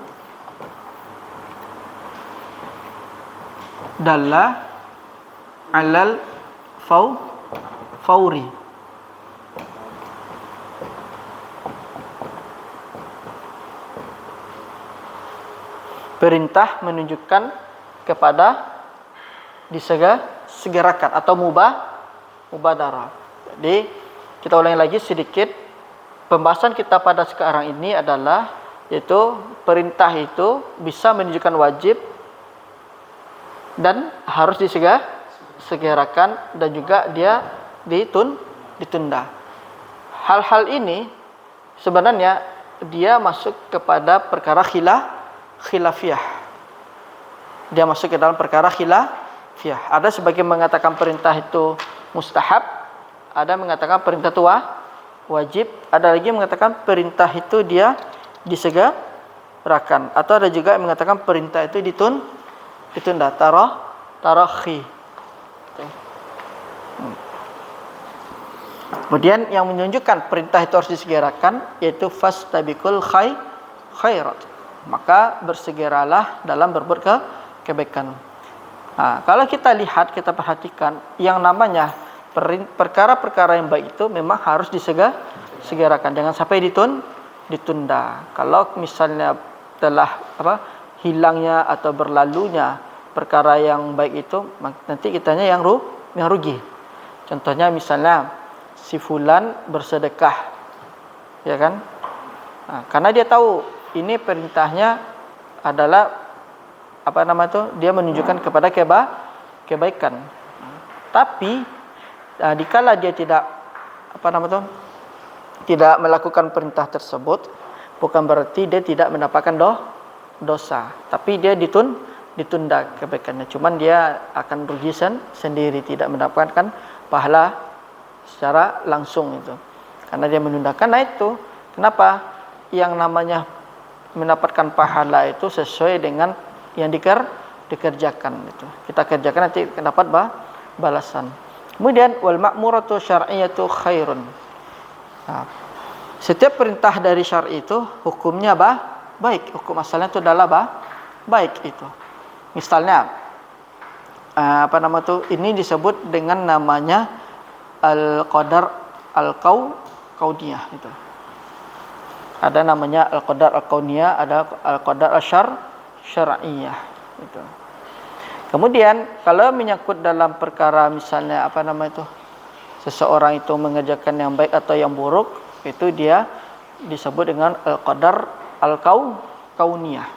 B: dalla 'alal fawri. Perintah menunjukkan kepada disegerakan atau mubadarah. Jadi kita ulangi lagi sedikit. Pembahasan kita pada sekarang ini adalah yaitu perintah itu bisa menunjukkan wajib dan harus disegerakan dan juga dia ditunda. Hal-hal ini sebenarnya dia masuk kepada perkara khilafiyah. Dia masuk ke dalam perkara khilafiyah. Ada sebagian mengatakan perintah itu mustahab, ada mengatakan perintah itu wajib, ada lagi mengatakan perintah itu dia disegerakan, atau ada juga yang mengatakan perintah itu ditunda, tarakhi. Kemudian yang menunjukkan perintah itu harus disegerakan yaitu fastabiqul khairat. Maka bersegeralah dalam berbuat kebaikan. Nah, kalau kita lihat, kita perhatikan yang namanya perkara-perkara yang baik itu memang harus disegerakan, jangan sampai ditunda. Kalau misalnya telah hilangnya atau berlalunya perkara yang baik itu, nanti kitanya yang rugi. Contohnya misalnya si fulan bersedekah, ya kan? Nah, karena dia tahu ini perintahnya adalah dia menunjukkan kepada kebaikan. Tapi dikala dia tidak tidak melakukan perintah tersebut, bukan berarti dia tidak mendapatkan dosa, tapi dia ditunda kebaikannya. Cuman dia akan rugi sendiri, tidak mendapatkan pahala secara langsung itu. Karena dia menundakan. Nah itu kenapa yang namanya mendapatkan pahala itu sesuai dengan yang dikerjakan itu. Kita kerjakan nanti dapat balasan. Kemudian wal ma'muratu syar'iyyatu khairun. Nah, setiap perintah dari syar'i itu hukumnya baik. Hukum asalnya itu adalah baik itu. Misalnya ini disebut dengan namanya al-qadar al-kauniyah itu. Ada namanya al-qadar al-kauniyah, ada al-qadar syar'iyyah itu. Kemudian kalau menyangkut dalam perkara misalnya seseorang itu mengerjakan yang baik atau yang buruk, itu dia disebut dengan al-qadar al-kauniyah.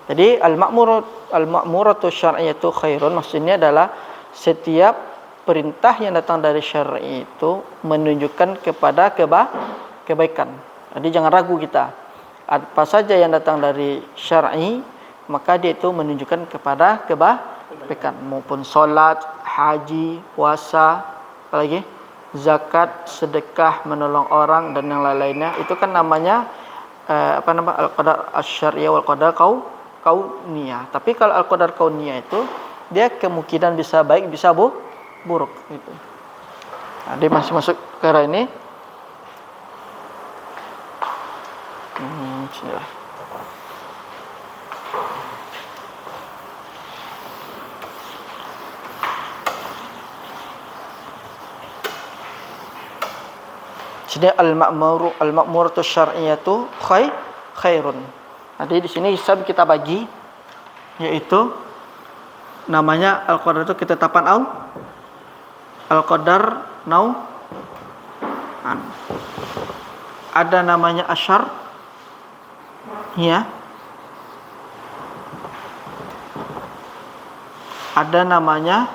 B: Jadi al-ma'muratu syar'iyyatu khairun, maksudnya adalah setiap perintah yang datang dari syar'i itu menunjukkan kepada kebaikan. Jadi jangan ragu kita. Apa saja yang datang dari syar'i, maka dia itu menunjukkan kepada kebaikan. Maupun solat, haji, puasa, apalagi zakat, sedekah, menolong orang dan yang lain-lainnya. Itu kan namanya al-qadar asy-syar'iyyah wal qadar kauniyah. Tapi kalau al-qadar kauniyah itu dia kemungkinan bisa baik, bisa buruk gitu. Nah, dia masih masuk ke ini. Bismillah. Jadi al-ma'muratu syar'iyyatu khairun. Jadi di sini kita bagi, yaitu namanya al-qadar itu ketetapan al-qadar nau'an. Ada namanya asyar, ya. Ada namanya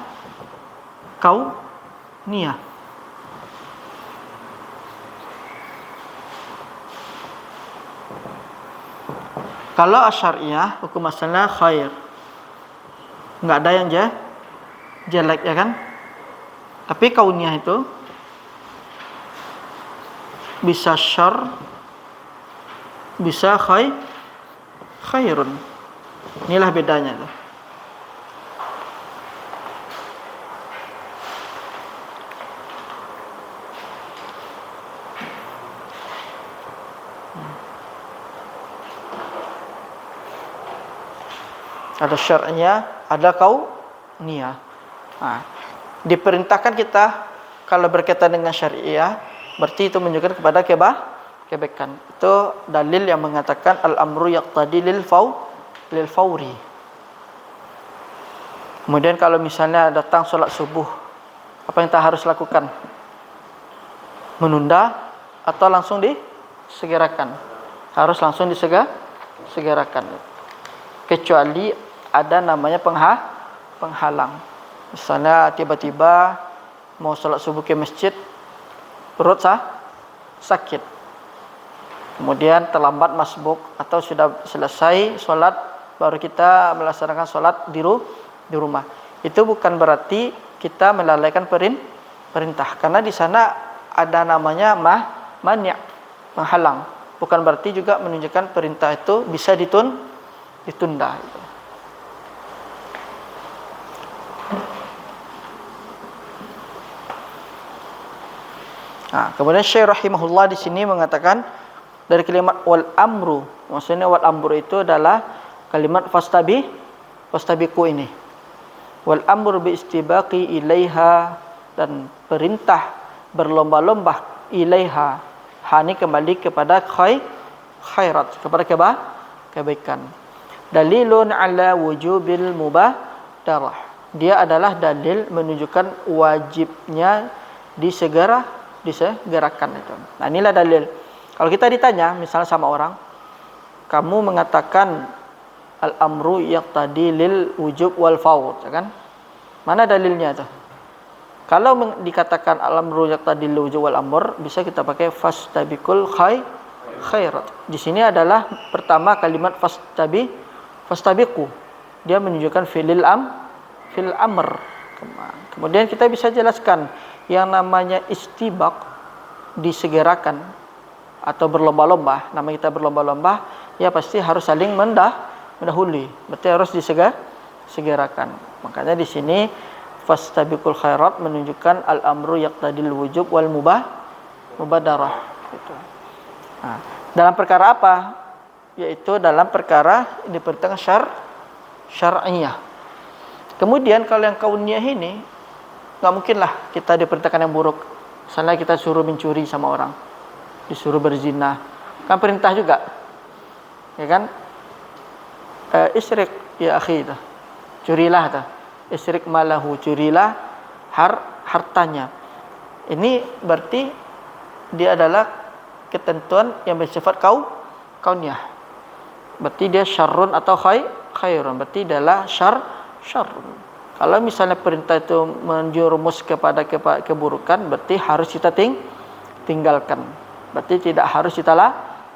B: kauniyah. Kalau asyariyah, hukum asalnya khair. Enggak ada yang jelek, ya kan? Tapi kauniyah itu bisa syar, bisa khairun. Inilah bedanya tuh. Ada syar'iyah, ada kauniyah. Nah, diperintahkan kita kalau berkaitan dengan syariah, berarti itu menunjukkan kepada kebaikan. Itu dalil yang mengatakan al-amru yaqtadi lil fawri. Kemudian kalau misalnya datang sholat subuh, apa yang kita harus lakukan? Menunda atau langsung disegerakan? Harus langsung disegerakan. Kecuali ada namanya penghalang. Misalnya tiba-tiba mau sholat subuh ke masjid, perut sakit. Kemudian terlambat masbuk atau sudah selesai sholat baru kita melaksanakan sholat di rumah. Itu bukan berarti kita melalaikan perintah, karena di sana ada namanya mani', penghalang. Bukan berarti juga menunjukkan perintah itu bisa ditunda. Nah, kemudian Syekh rahimahullah di sini mengatakan dari kalimat wal amru, maksudnya wal amru itu adalah kalimat fastabiqu ini. Wal amru bi istibaqi ilaiha, dan perintah berlomba-lomba ilaiha, hani kembali kepada khairat, kepada kebaikan. Dalilun ala wujubil mubadarah. Dia adalah dalil menunjukkan wajibnya disegerakan itu. Nah, inilah dalil. Kalau kita ditanya misalnya sama orang, kamu mengatakan al-amru yaqtadi lil wujub wal fawr, ya kan? Mana dalilnya itu? Kalau dikatakan al-amru yaqtadi lil wujub wal amr, bisa kita pakai fastabiqul khairat. Di sini adalah pertama kalimat fastabiqu. Dia menunjukkan fil amr. Kemudian kita bisa jelaskan yang namanya istibaq, disegerakan atau berlomba-lomba. Nama kita berlomba-lomba, ya pasti harus saling mendahului. Berarti harus disegerakan. Makanya di sini fastabiqul khairat menunjukkan al-amru yaqtadil wujub wal mubadarah. Gitu. Nah, dalam perkara apa? Yaitu dalam perkara diperintahkan syar'iyah. Kemudian kalau yang kauniyah ini, nggak mungkin lah kita diperintahkan yang buruk. Misalnya kita suruh mencuri sama orang, disuruh berzina, kan perintah juga, ya kan? Isyrik ya akhi, curilah, isyrik malahu, curilah hartanya. Ini berarti dia adalah ketentuan yang bersifat kauniyah. Berarti dia syarrun atau khairun, berarti dia adalah syarrun. Kalau misalnya perintah itu menjerumus kepada keburukan, berarti harus kita tinggalkan. Berarti tidak harus kita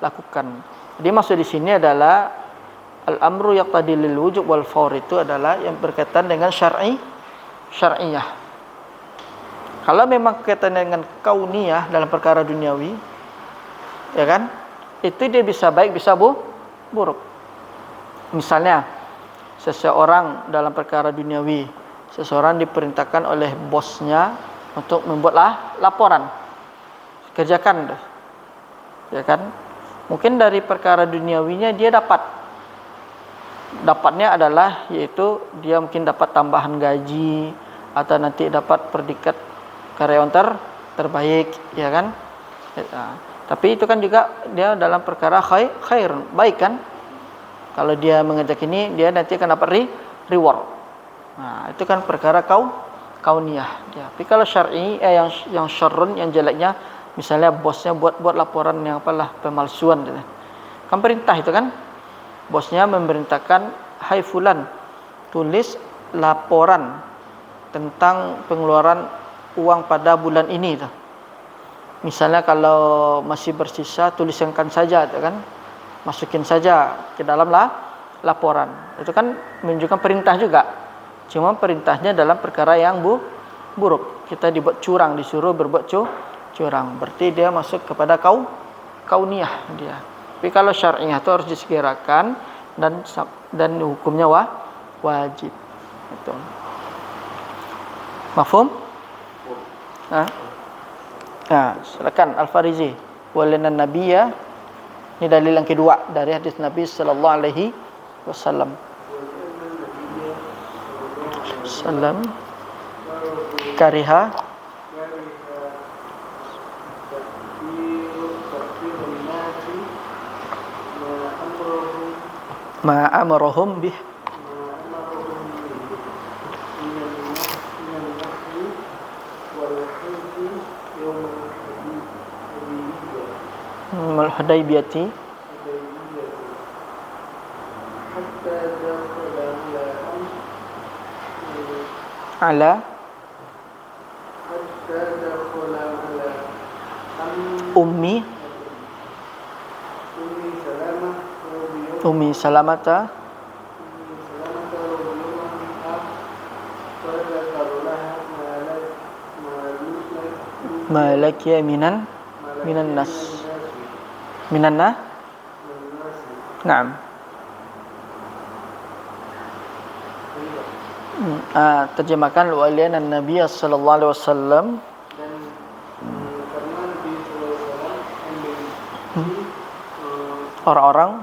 B: lakukan. Jadi maksud di sini adalah al-amru yaqtadi lil wujub wal fawr, itu adalah yang berkaitan dengan syar'iyah. Kalau memang berkaitan dengan kauniyah dalam perkara duniawi, ya kan? Itu dia bisa baik bisa buruk. Misalnya seseorang dalam perkara duniawi, seseorang diperintahkan oleh bosnya untuk membuat laporan, kerjakan, ya kan? Mungkin dari perkara duniawinya dia dapatnya adalah yaitu dia mungkin dapat tambahan gaji atau nanti dapat predikat karyawan terbaik, ya kan? Tapi itu kan juga dia dalam perkara khair, baik kan? Kalau dia mengajak ini, dia nanti akan dapat reward. Nah, itu kan perkara kauniyah. Ya. Tapi kalau syar'i yang syarrun, yang jeleknya, misalnya bosnya buat laporan yang apalah pemalsuan gitu. Kan perintah itu kan. Bosnya memerintahkan, "Hai fulan, tulis laporan tentang pengeluaran uang pada bulan ini tuh." Misalnya kalau masih bersisa, tuliskan saja itu kan. Masukin saja ke dalam laporan. Itu kan menunjukkan perintah juga. Cuma perintahnya dalam perkara yang buruk. Kita dibuat curang, disuruh berbuat curang. Berarti dia masuk kepada kauniyah dia. Tapi kalau syar'iyah itu harus disegerakan dan hukumnya wajib. Itu. Mafhum? Nah, silakan Al-Farizi. Walanan nabiyya. Ini dalil yang kedua dari hadis Nabi sallallahu alaihi wasallam. Kariha ma amarahum bih Al-Hudaybiyati ala Ummi Salamata malakiya minan nas Naam. Terjemahkan walian Nabi sallallahu alaihi wasallam orang-orang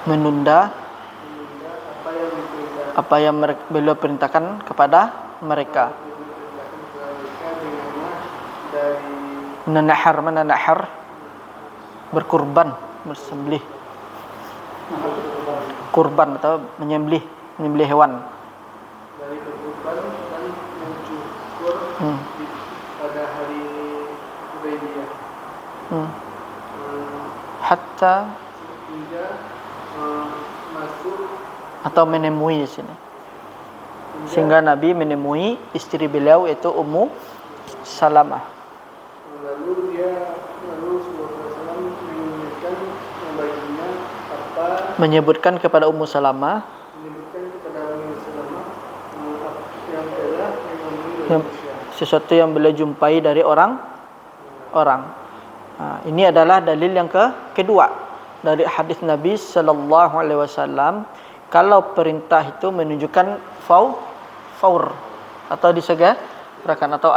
B: menunda apa yang beliau perintahkan kepada mereka. Menanahar berkurban, bersembelih, kurban atau menyembelih hewan.
D: Dari berkurban dan mencukur pada hari Hudaybiyah.
B: Hatta
D: hingga masuk
B: atau menemui di sini. Sehingga Nabi menemui istri beliau yaitu Ummu Salamah.
D: Lalu Rasulullah
B: menyebutkan kepada Ummu Salamah sesuatu yang beliau jumpai dari orang. Ini adalah dalil yang kedua dari hadis Nabi sallallahu alaihi wasallam. Kalau perintah itu menunjukkan faur atau disegerakan atau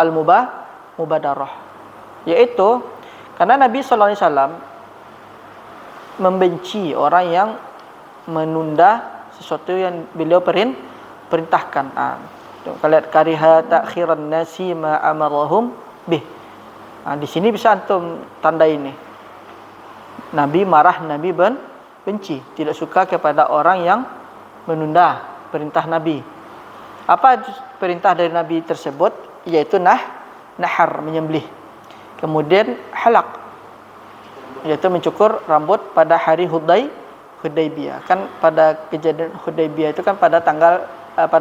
B: mubadarah, yaitu karena Nabi sallallahu alaihi wasallam membenci orang yang menunda sesuatu yang beliau perintahkan. Kalau lihat kariha ta'khiran nasi ma amarahum bih. Di sini bisa antum tanda ini. Nabi marah, Nabi benci, tidak suka kepada orang yang menunda perintah Nabi. Apa perintah dari Nabi tersebut? Yaitu nahar, menyembelih. Kemudian halaq, yaitu mencukur rambut pada hari Hudaybiyah. Kan pada kejadian Hudaybiyah itu kan pada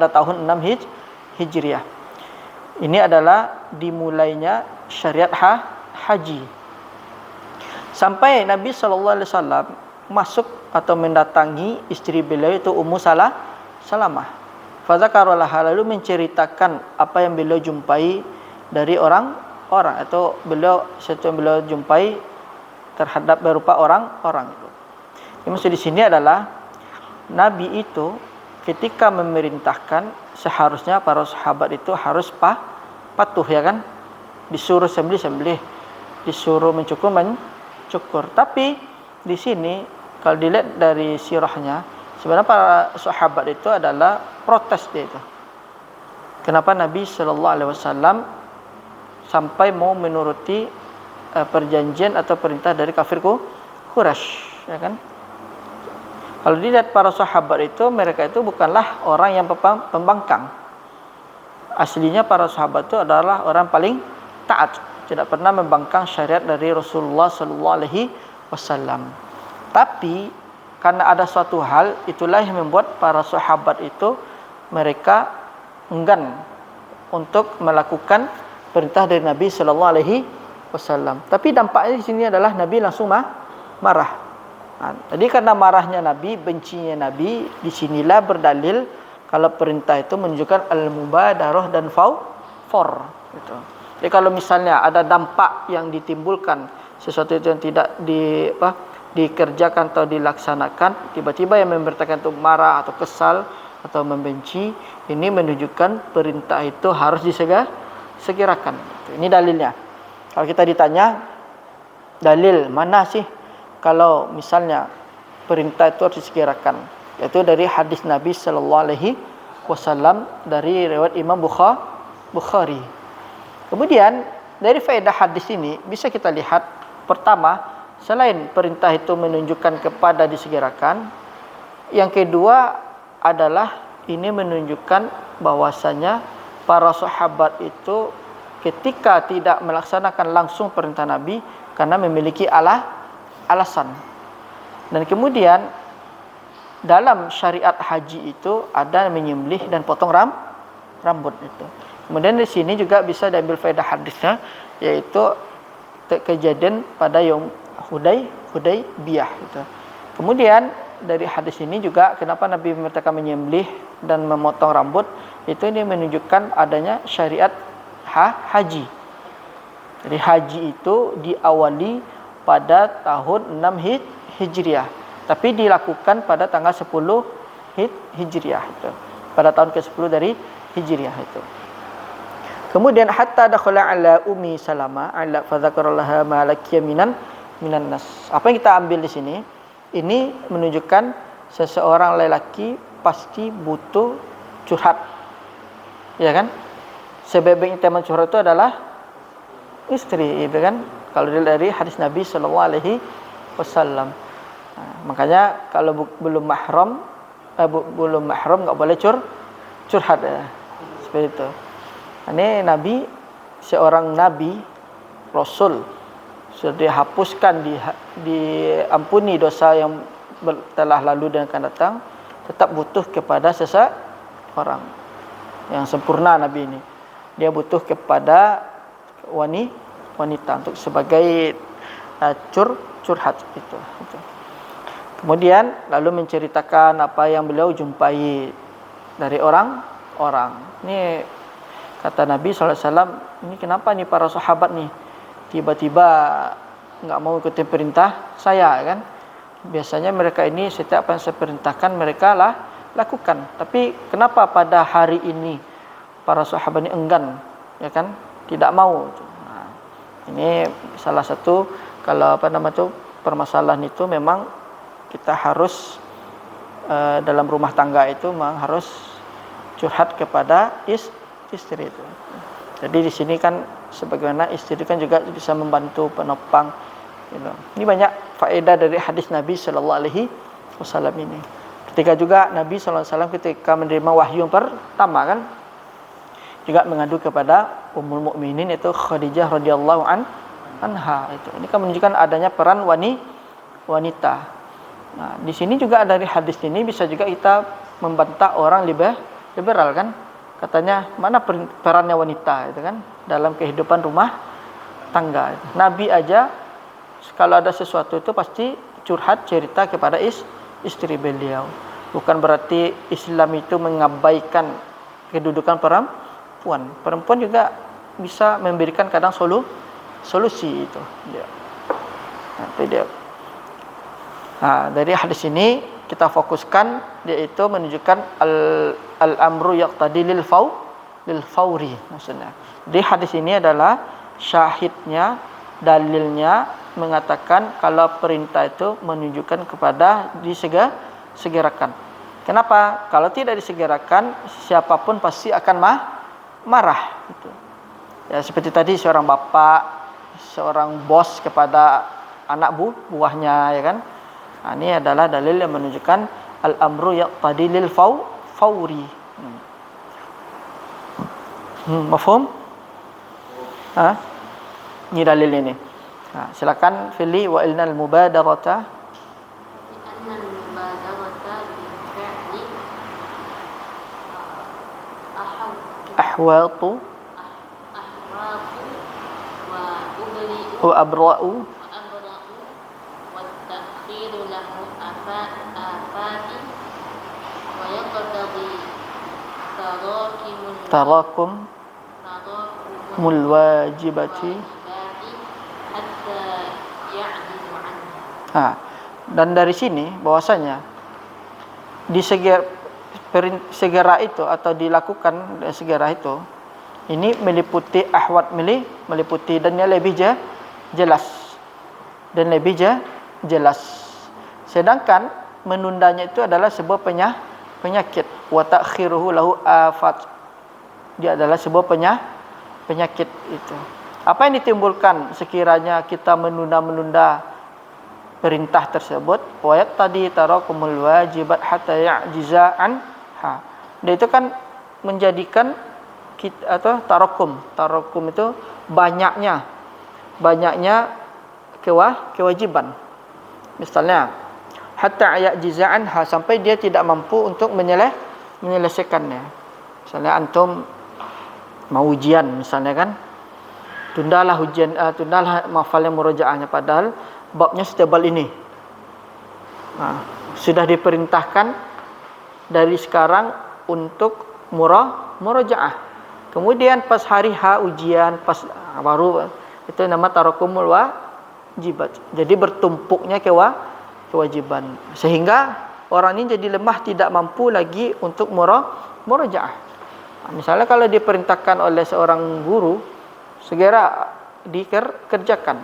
B: tahun 6 Hijriah. Ini adalah dimulainya syariat haji. Sampai Nabi sallallahu alaihi wasallam masuk atau mendatangi istri beliau itu Ummu Salamah. Fadzakaralah, lalu menceritakan apa yang beliau jumpai dari orang-orang atau sesuatu yang beliau jumpai terhadap berupa orang-orang itu. Yang maksud di sini adalah Nabi itu ketika memerintahkan seharusnya para sahabat itu harus patuh, ya kan? Disuruh sembelih, disuruh mencukur. Tapi di sini kalau dilihat dari sirahnya, sebenarnya para sahabat itu adalah protes dia itu. Kenapa Nabi sallallahu alaihi wasallam sampai mau menuruti perjanjian atau perintah dari kafir Quraisy? ya kan? Kalau dilihat para sahabat itu, mereka itu bukanlah orang yang pembangkang. Aslinya para sahabat itu adalah orang paling taat, tidak pernah membangkang syariat dari Rasulullah sallallahu alaihi wasallam. Tapi karena ada suatu hal, itulah yang membuat para sahabat itu mereka enggan untuk melakukan perintah dari Nabi sallallahu alaihi wasallam. Tapi dampaknya di sini adalah Nabi langsung marah. Jadi karena marahnya Nabi, bencinya Nabi, disinilah berdalil kalau perintah itu menunjukkan al-mubadarah dan faur gitu. Jadi kalau misalnya ada dampak yang ditimbulkan sesuatu itu yang tidak dikerjakan atau dilaksanakan, tiba-tiba yang memberitakan itu marah atau kesal atau membenci, ini menunjukkan perintah itu harus disegerakan. Ini dalilnya. Kalau kita ditanya dalil mana sih kalau misalnya perintah itu harus disegerakan, yaitu dari hadis Nabi sallallahu alaihi wasallam dari riwayat Imam Bukhari. Kemudian dari faedah hadis ini bisa kita lihat, pertama, selain perintah itu menunjukkan kepada disegerakan, yang kedua adalah ini menunjukkan bahwasanya para sahabat itu ketika tidak melaksanakan langsung perintah Nabi karena memiliki alasan. Dan kemudian dalam syariat haji itu ada menyembelih dan potong rambut itu. Kemudian di sini juga bisa diambil faedah hadisnya, yaitu kejadian pada Yaum Hudaybiyah itu. Kemudian dari hadis ini juga kenapa Nabi memerintahkan menyembelih dan memotong rambut, itu ini menunjukkan adanya syariat haji. Jadi haji itu diawali pada tahun 6 Hijriah, tapi dilakukan pada tanggal 10 Hijriah itu, pada tahun ke-10 dari Hijriah itu. Kemudian hatta dakhala ala Ummi Salamah ala fadzakarallaha ma lakiya minan nas. Apa yang kita ambil di sini? Ini menunjukkan seseorang lelaki pasti butuh curhat. Ya kan? Sebab yang teman curhat itu adalah istri, itu kan? Kalau dari hadis Nabi sallallahu alaihi wasallam. Makanya kalau belum mahram enggak boleh curhat ya. Seperti itu. Ini Nabi, seorang nabi, rasul, sudah dihapuskan, diampuni dosa yang telah lalu dan akan datang, tetap butuh kepada seseorang yang sempurna. Nabi ini dia butuh kepada wanita untuk sebagai curhat itu. Kemudian lalu menceritakan apa yang beliau jumpai dari orang-orang. Ini kata Nabi SAW, ini kenapa nih para sahabat nih tiba-tiba nggak mau ikuti perintah saya kan? Biasanya mereka ini setiap apa yang saya perintahkan mereka lakukan. Tapi kenapa pada hari ini para sahabat ini enggan, ya kan? Tidak mau. Nah, ini salah satu kalau permasalahan itu memang kita harus dalam rumah tangga itu memang harus curhat kepada istri itu. Jadi di sini kan sebagaimana istri kan juga bisa membantu penopang. Gitu. Ini banyak faedah dari hadis Nabi sallallahu alaihi wasallam ini. Ketika juga Nabi sallallahu alaihi wasallam ketika menerima wahyu yang pertama kan juga mengadu kepada Ummul Mukminin yaitu Khadijah radhiyallahu anha itu. Ini kan menunjukkan adanya peran wanita. Nah, di sini juga dari hadis ini bisa juga kita membantah orang liberal kan. Katanya mana perannya wanita itu kan dalam kehidupan rumah tangga. Nabi aja kalau ada sesuatu itu pasti curhat cerita kepada istri beliau. Bukan berarti Islam itu mengabaikan kedudukan perempuan. Perempuan juga bisa memberikan kadang solusi itu. Nah, dari hadis ini kita fokuskan yaitu menunjukkan al-amru yaqtadi lil fauri maksudnya. Di hadis ini adalah syahidnya, dalilnya mengatakan kalau perintah itu menunjukkan kepada disegerakan. Kenapa? Kalau tidak disegerakan siapapun pasti akan marah gitu. Ya seperti tadi seorang bapak, seorang bos kepada anak buahnya ya kan. Ini adalah dalil yang menunjukkan al-amru yaqtadi lil fawri. Mafhum? Ini dalil ini. Silakan Fili wa ilnal mubadarata.
E: Annal mubadarata bil fi'li
B: Ahwatu
E: ahwatu wa ubri'u
B: wa abra'u
E: والتأخير له آفات ويقتضي
B: tarakum mulwajibati.
E: حتى يعجز عنها.
B: Dan dari sini bahwasanya segera itu atau dilakukan segera itu ini meliputi ahwat meliputi dan yang lebih jelas dan lebih jelas. Sedangkan menundanya itu adalah sebuah penyakit. Wa ta'khiruhu lahu afat. Dia adalah sebuah penyakit itu. Apa yang ditimbulkan sekiranya kita menunda-menunda perintah tersebut? Wa yaqtadi tarakumul wajibat hatta ya'jiza anha. Dan itu kan menjadikan kita atau tarakum itu banyaknya kewajiban. Misalnya hatta ya'jiza anha, sampai dia tidak mampu untuk menyelesaikannya. Misalnya antum mau ujian misalnya kan, tundalah mahfalnya murojaahnya, padahal babnya setebal ini. Sudah diperintahkan dari sekarang untuk murojaah. Kemudian pas hari H ujian, pas baru itu nama tarakumul wajibat. Jadi bertumpuknya kewajiban sehingga orang ini jadi lemah, tidak mampu lagi untuk murojaah. Misalnya kalau diperintahkan oleh seorang guru, segera dikerjakan.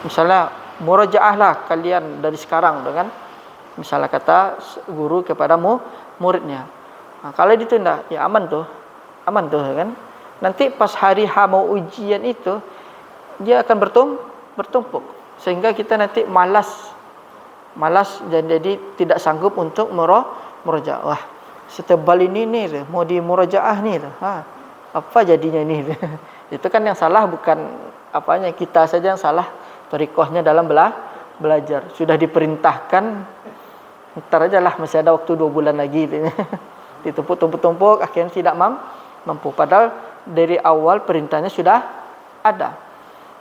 B: Misalnya murojaahlah kalian dari sekarang, dengan misalnya kata guru kepada muridnya. Kalau ditunda, ya aman tuh kan. Nanti pas hari H mau ujian itu dia akan bertumpuk sehingga kita nanti malas dan jadi tidak sanggup untuk murojaah. Wah, setebal ini nih mau di murojaah nih. Apa jadinya ini? Itu kan yang salah bukan apanya, kita saja yang salah thariqahnya dalam belajar. Sudah diperintahkan, ntar aja lah, masih ada waktu 2 bulan lagi. Ditumpuk, akhirnya tidak mampu. Padahal dari awal perintahnya sudah ada.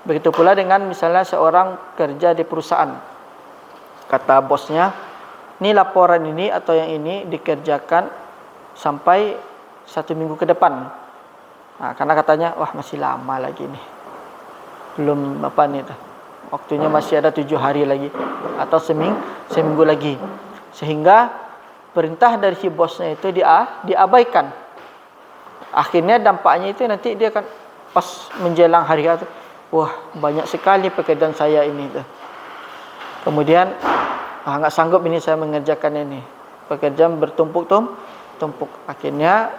B: Begitu pula dengan misalnya seorang kerja di perusahaan. Kata bosnya, ini laporan ini atau yang ini dikerjakan sampai 1 minggu ke depan. Karena katanya, wah masih lama lagi nih. Belum waktunya masih ada 7 hari lagi atau seminggu lagi. Sehingga perintah dari si bosnya itu diabaikan. Akhirnya dampaknya itu nanti dia akan pas menjelang hari itu, wah banyak sekali pekerjaan saya ini. Kemudian nggak sanggup ini saya mengerjakan ini. Pekerjaan bertumpuk. Akhirnya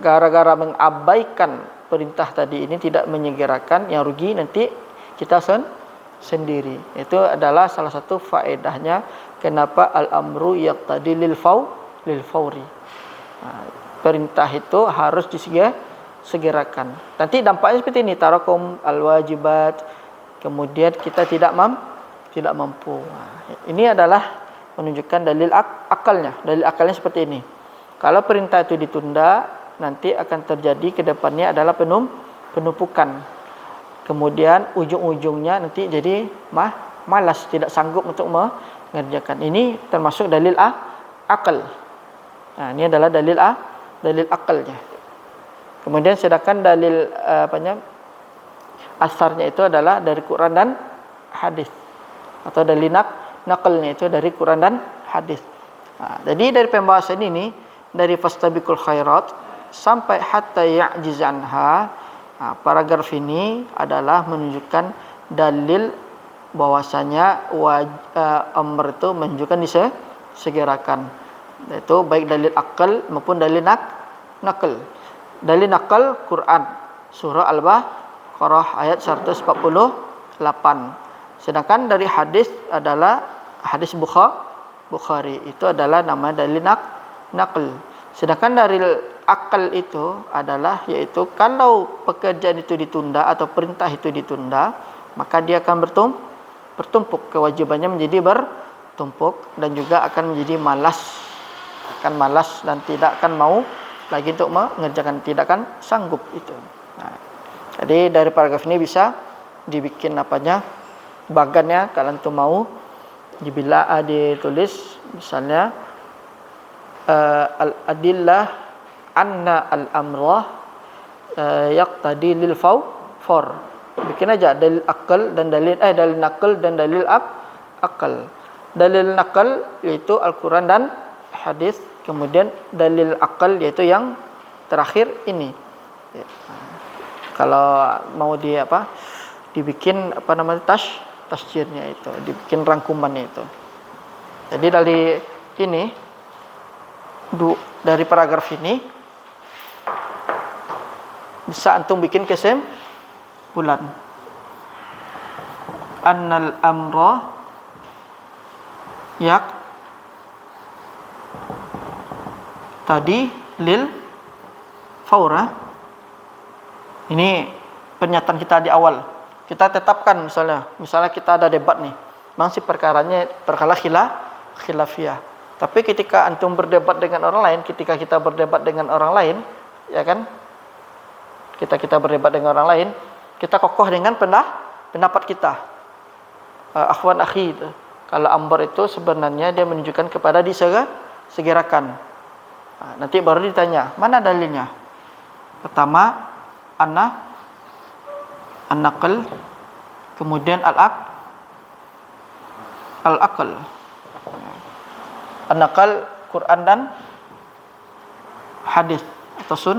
B: gara-gara mengabaikan perintah tadi ini, tidak menyegerakan, yang rugi nanti kita sendiri. Itu adalah salah satu faedahnya kenapa al-amru yaqtadi lil fawri. Perintah itu harus disegerakan. Nanti dampaknya seperti ini, tarakum al-wajibat. Kemudian kita tidak mampu. Ini adalah menunjukkan dalil akalnya. Dalil akalnya seperti ini. Kalau perintah itu ditunda, nanti akan terjadi ke depannya adalah penumpukan. Kemudian ujung-ujungnya nanti jadi malas, tidak sanggup untuk mengerjakan. Ini termasuk dalil akal. Ini adalah dalil akalnya. Kemudian sedangkan dalil asarnya itu adalah dari Quran dan hadis, atau dalil nakalnya itu dari Quran dan hadis. Jadi dari pembahasan ini, dari fastabiqul khairat sampai hatta ya'jiz anha, paragraf ini adalah menunjukkan dalil bahwasanya amr itu menunjukkan disegerakan. Itu baik dalil akal maupun dalil nakal. Dalil nakal Quran surah Al-Baqarah ayat 148. Sedangkan dari hadis adalah hadis Bukhari itu adalah nama dalil naql. Sedangkan dari akal itu adalah yaitu kalau pekerjaan itu ditunda atau perintah itu ditunda, maka dia akan bertumpuk, kewajibannya menjadi bertumpuk dan juga akan menjadi malas dan tidak akan mau lagi untuk mengerjakan, tidak akan sanggup itu. Nah, jadi dari paragraf ini bisa dibikin bagannya kalau antum mau ditulis misalnya al-adillah anna al-amra yaqtadi lil fawr. Bikin aja dalil akal dan dalil naql dan dalil akal. Dalil naql yaitu Al-Qur'an dan hadis, kemudian dalil akal yaitu yang terakhir ini. Kalau mau dibikin tasjirnya itu, dibikin rangkumannya itu. Jadi dari paragraf ini bisa antum bikin kesimpulan. Annal amra tadi lil faura. Ini pernyataan kita di awal. Kita tetapkan misalnya kita ada debat nih. Masih perkaranya perkara khilafiyah. Tapi ketika antum berdebat dengan orang lain, ketika kita berdebat dengan orang lain, ya kan? Kita berdebat dengan orang lain, kita kokoh dengan pendapat kita. Akhwan akhi itu. Kalau ambar itu sebenarnya dia menunjukkan kepada disegerakan. Nah, nanti baru ditanya, mana dalilnya? Pertama, an-naql, kemudian al-aql. An-naql Quran dan hadis atau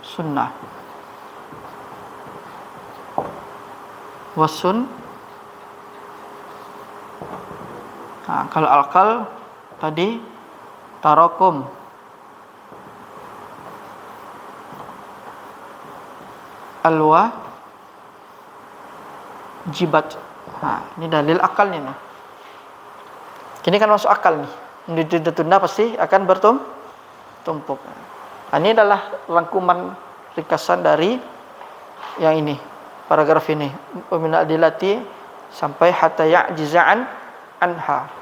B: sunnah. Wasun. Nah, kalau al-aql tadi tarakum. Jibat. Nah, ini dalil akal nih. Ini kan masuk akal nih. Ditunda pasti akan bertumpuk. Nah, ini adalah rangkuman ringkasan dari yang ini, paragraf ini. Min adillati sampai hatta ya'jiza'an anha.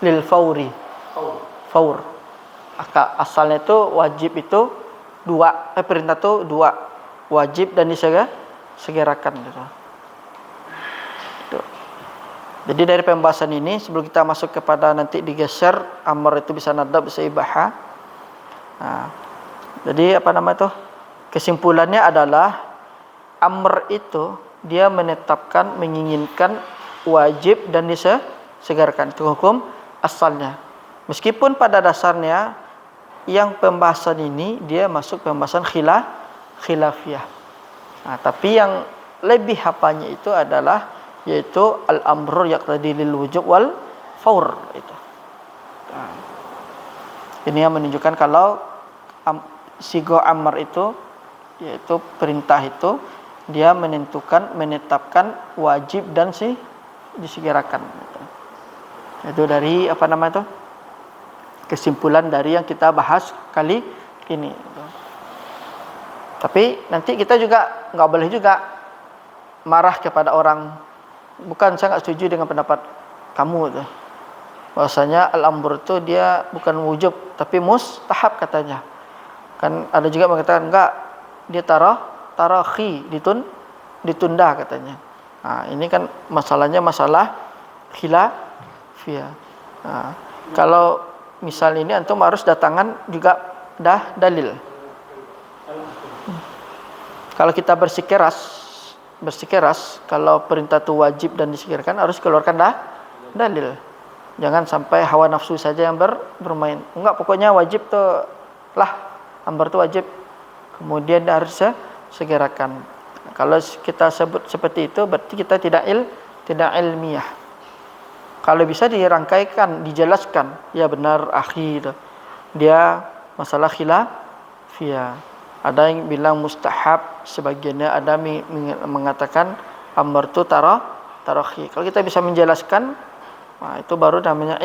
B: Lil fauri. Faur. Asalnya itu wajib itu perintah itu dua, wajib dan disegerakan gitu. Jadi dari pembahasan ini sebelum kita masuk kepada nanti digeser amr itu bisa nadab bisa ibahah. Nah, jadi kesimpulannya adalah amr itu dia menetapkan, menginginkan wajib dan disegarkan. Itu hukum asalnya. Meskipun pada dasarnya yang pembahasan ini dia masuk pembahasan khilafiyah. Nah, tapi yang lebih hafalnya itu adalah yaitu al-amru yaqtadi lil wujub wal faur itu. Nah, ini yang menunjukkan kalau sigo amr itu yaitu perintah itu dia menetapkan wajib dan disegerakan. Itu dari kesimpulan dari yang kita bahas kali ini. Tapi nanti kita juga nggak boleh juga marah kepada orang. Bukan, saya nggak setuju dengan pendapat kamu itu. Bahwasanya al-amr itu dia bukan wujub tapi mustahab katanya. Kan ada juga mengatakan enggak, dia tarakhi ditunda katanya. Nah, ini kan masalahnya masalah khilafiyah. Nah, kalau misal ini antum harus datangan juga dalil. Kalau kita bersikeras kalau perintah itu wajib dan disegerakan harus keluarkan dalil. Jangan sampai hawa nafsu saja yang bermain. Enggak, pokoknya wajib tuh amr itu wajib. Kemudian harus segerakan. Kalau kita sebut seperti itu berarti kita tidak ilmiah. Kalau bisa dirangkaikan, dijelaskan, ya benar akhi, dia masalah khilafiyah. Ada yang bilang mustahab, sebagiannya ada mengatakan amr itu tarakhi. Kalau kita bisa menjelaskan, nah itu baru namanya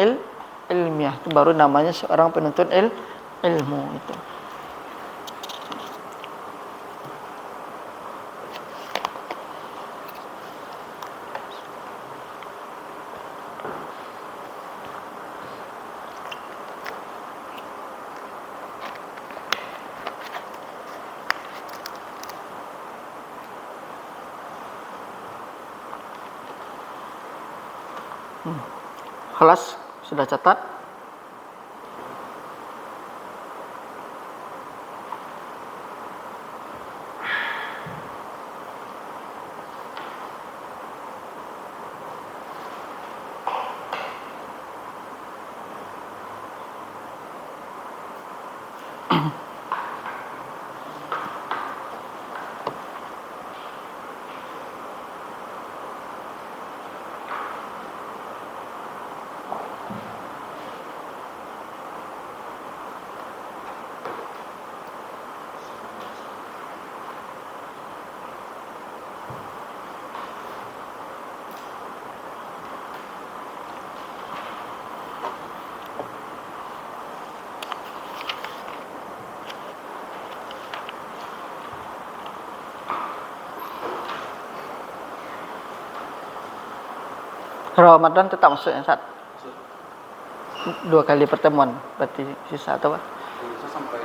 B: ilmiah, itu baru namanya seorang penuntut ilmu itu. Kelas sudah catat? Ramadan tetap masuk ya, Ustaz? 2 kali pertemuan, berarti sisa atau apa?
C: Bisa sampai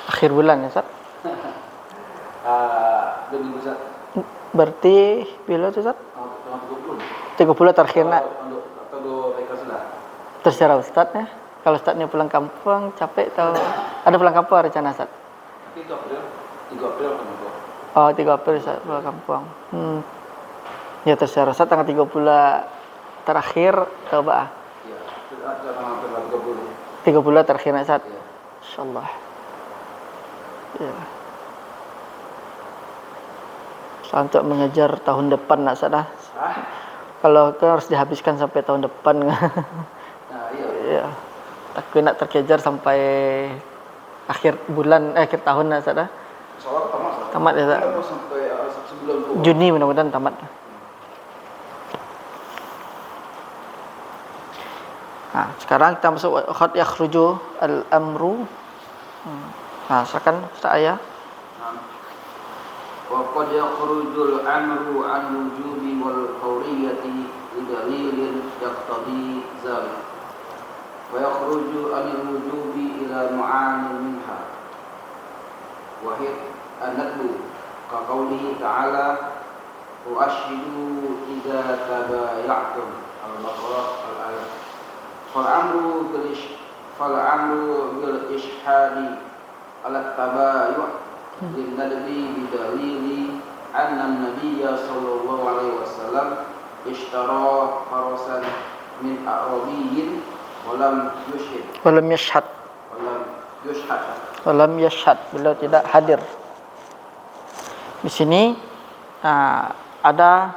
B: Akhir bulan ya, Ustaz?
C: 2 minggu Ustaz.
B: Berarti bila tu, Ustaz? 30 terakhir nak.
C: Atau 2 mereka sudah.
B: Terserah Ustaz ya. Kalau Ustaznya pulang kampung, capek atau ada pulang kampung rencana, Ustaz?
C: Tapi itu April, 3 April kan itu.
B: Oh, 3 April Ustaz pulang kampung. Ya terserah Ustaz, tanggal 30 terakhir coba.
C: Iya, tanggal 30.
B: 30 terakhir Ustaz.
C: Iya.
B: Insyaallah. Ya. So, untuk mengejar tahun depan nak Ustaz dah. Kalau itu harus dihabiskan sampai tahun depan.
C: Nah, iya.
B: Ya. Takut nak terkejar sampai akhir bulan, akhir tahun nak Ustaz dah.
C: Soalnya tamat.
B: Tamat ya Ustaz.
C: Sampai sebelum
B: Juni mudah-mudahan tamat. Nah, sekarang kita masuk qad yakhruju al-amru. Nah, silakan Ustaz Ayah.
C: Wa qad yakhrujul amru an wujubi wal fawriyati lidalilin yaqtadi dzalik. Wa yakhruju anil wujubi ila ma'anin minha. Wa hiya an-nadbu ka qawlihi ta'ala wa ashhidu idza tabaya'tum al-Baqarah al-ayat. Fal'amru bil ishhadi ala tabayu' lin nadbi bidalili anna an-nabiyya sallallahu alaihi wasallam ishtara farasan min a'rabiyyin walam yushhad
B: beliau tidak hadir. Di sini ada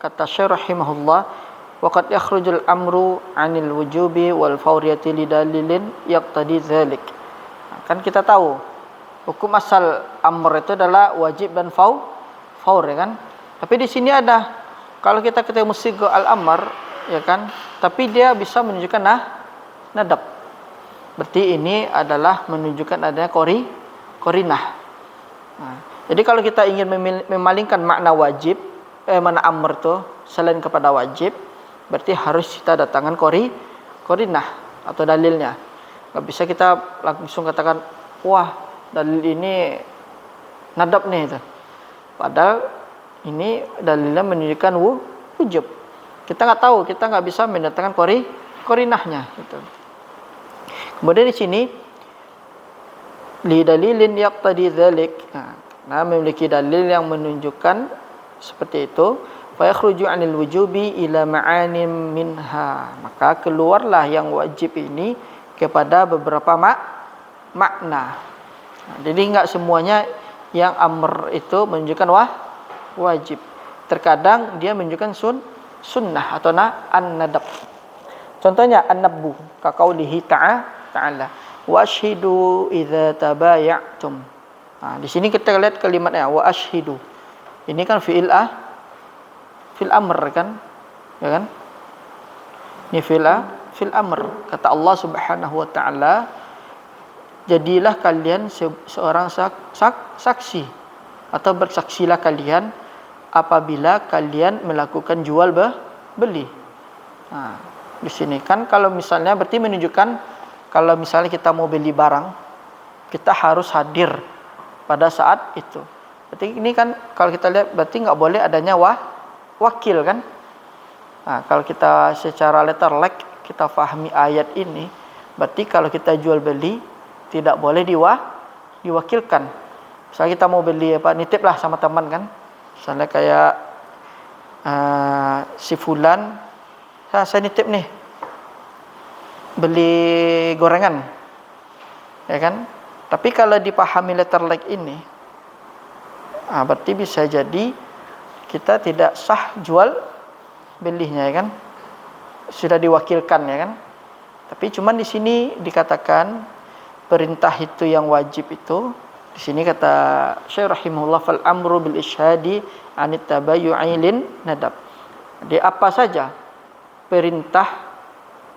B: kata Syekh rahimahullah, waqad yakhrujul amru 'anil wujubi wal fawriyati lidalilin yaqtadi dzalik. Kan kita tahu hukum asal amr itu adalah wajib dan faur ya kan. Tapi di sini ada, kalau kita ketemu sigo al-amr ya kan, tapi dia bisa menunjukkan nadab. Berarti ini adalah menunjukkan adanya qarinah. Jadi kalau kita ingin memalingkan makna wajib, makna amr itu selain kepada wajib, berarti harus kita datangkan qarinah atau dalilnya. Enggak bisa kita langsung katakan, wah dalil ini nadab nih itu. Padahal ini dalilnya menunjukkan wujub. Kita nggak tahu, kita nggak bisa mendatangkan qarinahnya gitu. Kemudian di sini li dalilin yaqtadi dzalik. Nah, memiliki dalil yang menunjukkan seperti itu. Fa yakhruju 'anil wujubi ila ma'anim minha. Maka keluarlah yang wajib ini kepada beberapa makna. Jadi enggak semuanya yang amr itu menunjukkan wajib. Terkadang dia menunjukkan sunnah atau an-nadab. Contohnya an-nabbu ka qaulihi ta'ala wa ashhidu idza tabaya'tum. Di sini kita lihat kalimatnya wa ashhidu. Ini kan fi'il amr kan? Ya kan? Ini fi'il amr. Kata Allah Subhanahu wa taala, jadilah kalian seorang saksi atau bersaksilah kalian apabila kalian melakukan jual beli. Di sini kan kalau misalnya berarti menunjukkan kalau misalnya kita mau beli barang, kita harus hadir pada saat itu. Berarti ini kan kalau kita lihat berarti nggak boleh adanya wakil kan? Kalau kita secara letter like kita fahami ayat ini, berarti kalau kita jual beli tidak boleh diwakilkan. Misalnya kita mau beli nitip lah sama teman kan? Misalnya kayak si fulan, saya nitip nih beli gorengan, ya kan? Tapi kalau dipahami letter like ini, berarti bisa jadi kita tidak sah jual belinya, ya kan? Sudah diwakilkan, ya kan? Tapi cuman di sini dikatakan perintah itu yang wajib itu. Di sini kata Syekh rahimahullah fal amru bil isyhadi anit tabayyu'i lin nadab. Jadi apa saja perintah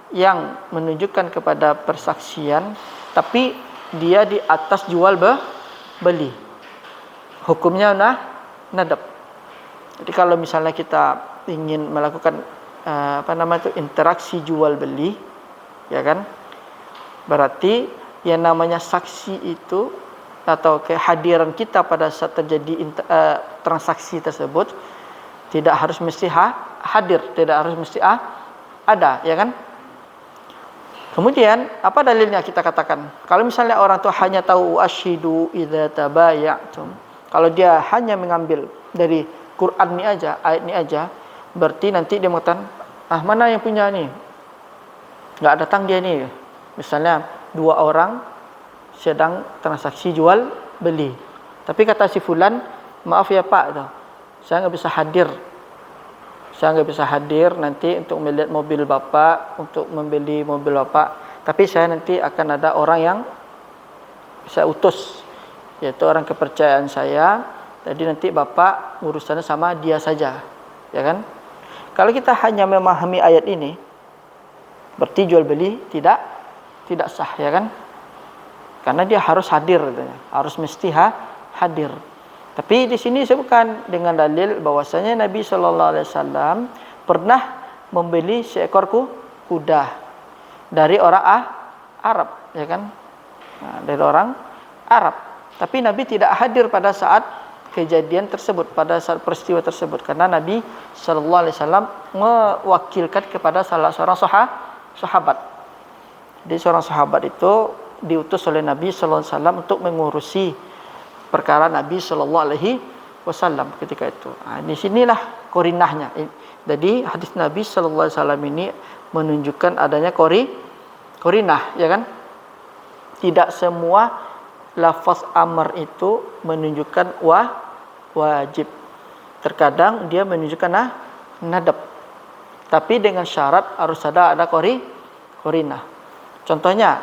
B: yang menunjukkan kepada persaksian tapi dia di atas jual beli, hukumnya nadab. Jadi kalau misalnya kita ingin melakukan interaksi jual beli, ya kan, berarti yang namanya saksi itu atau kehadiran kita pada saat terjadi transaksi tersebut tidak harus mesti hadir, tidak harus mesti ada, ya kan? Kemudian apa dalilnya kita katakan? Kalau misalnya orang itu hanya tahu asyhidu idza tabaya'tum, kalau dia hanya mengambil dari Quran ini aja, ayat ini aja, berarti nanti dia mengatakan, mana yang punya nih? Enggak datang dia nih. Misalnya 2 orang sedang transaksi jual beli. Tapi kata si fulan, maaf ya Pak, saya nggak bisa hadir. Saya nggak bisa hadir nanti untuk melihat mobil Bapak, untuk membeli mobil Bapak. Tapi saya nanti akan ada orang yang saya utus, yaitu orang kepercayaan saya. Jadi nanti Bapak urusannya sama dia saja, ya kan? Kalau kita hanya memahami ayat ini, berarti jual beli tidak sah, ya kan? Karena dia harus hadir, harus mesti hadir. Tapi di sini disebutkan dengan dalil bahwasanya Nabi sallallahu alaihi wasallam pernah membeli seekor kuda dari orang Arab, ya kan? Dari orang Arab. Tapi Nabi tidak hadir pada saat kejadian tersebut, pada saat peristiwa tersebut, karena Nabi sallallahu alaihi wasallam mewakilkan kepada salah seorang sahabat. Jadi seorang sahabat itu diutus oleh Nabi sallallahu alaihi wasallam untuk mengurusi perkara Nabi sallallahu alaihi wasallam ketika itu. Di sinilah korinahnya. Jadi hadis Nabi sallallahu alaihi wasallam ini menunjukkan adanya korinah, ya kan? Tidak semua lafaz amr itu menunjukkan wajib. Terkadang dia menunjukkan nadab. Tapi dengan syarat harus ada korinah. Contohnya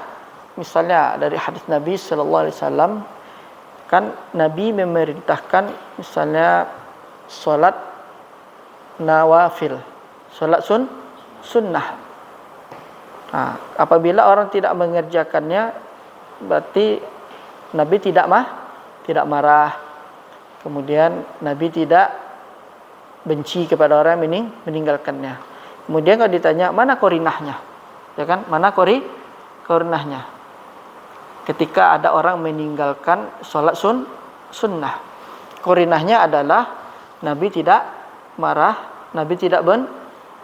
B: misalnya dari hadis Nabi sallallahu alaihi wasallam, kan Nabi memerintahkan misalnya salat nawafil, salat sunnah. Apabila orang tidak mengerjakannya, berarti Nabi tidak marah. Kemudian Nabi tidak benci kepada orang yang meninggalkannya. Kemudian kalau ditanya mana korinahnya, ya kan? Mana korinahnya? Ketika ada orang meninggalkan sholat sunnah, korinahnya adalah Nabi tidak marah, Nabi tidak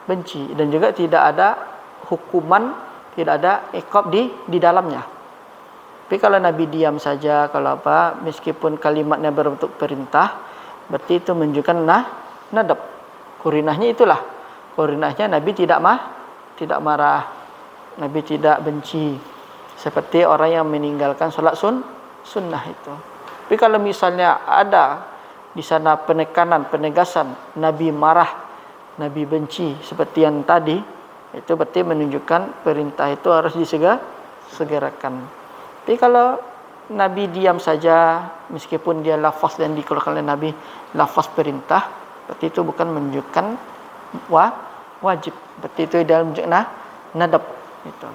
B: benci, dan juga tidak ada hukuman, tidak ada iqab di dalamnya. Tapi kalau Nabi diam saja, kalau meskipun kalimatnya berbentuk perintah, berarti itu menunjukkan nadab. Korinahnya itulah, korinahnya Nabi tidak marah, Nabi tidak benci. Seperti orang yang meninggalkan sholat sunnah itu. Tapi kalau misalnya ada di sana penegasan Nabi marah Nabi benci seperti yang tadi, itu berarti menunjukkan perintah itu harus disegerakan. Tapi kalau Nabi diam saja, meskipun dia lafaz dan dikeluarkan oleh Nabi lafaz perintah, berarti itu bukan menunjukkan wajib. Berarti itu dalam menunjukkan nadab. Itu.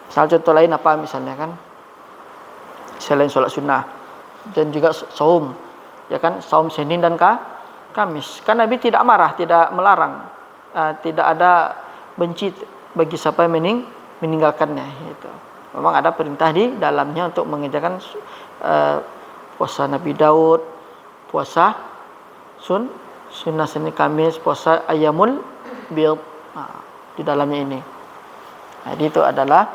B: Misal contoh lain apa misalnya kan? Selain solat sunnah dan juga saum, ya kan? Saum Senin dan Kamis. Kan Nabi tidak marah, tidak melarang, tidak ada benci bagi siapa yang meninggalkannya. Gitu. Memang ada perintah di dalamnya untuk mengerjakan puasa Nabi Daud, puasa sunnah Senin Kamis, puasa Ayyamul Bid, di dalamnya ini. Jadi itu adalah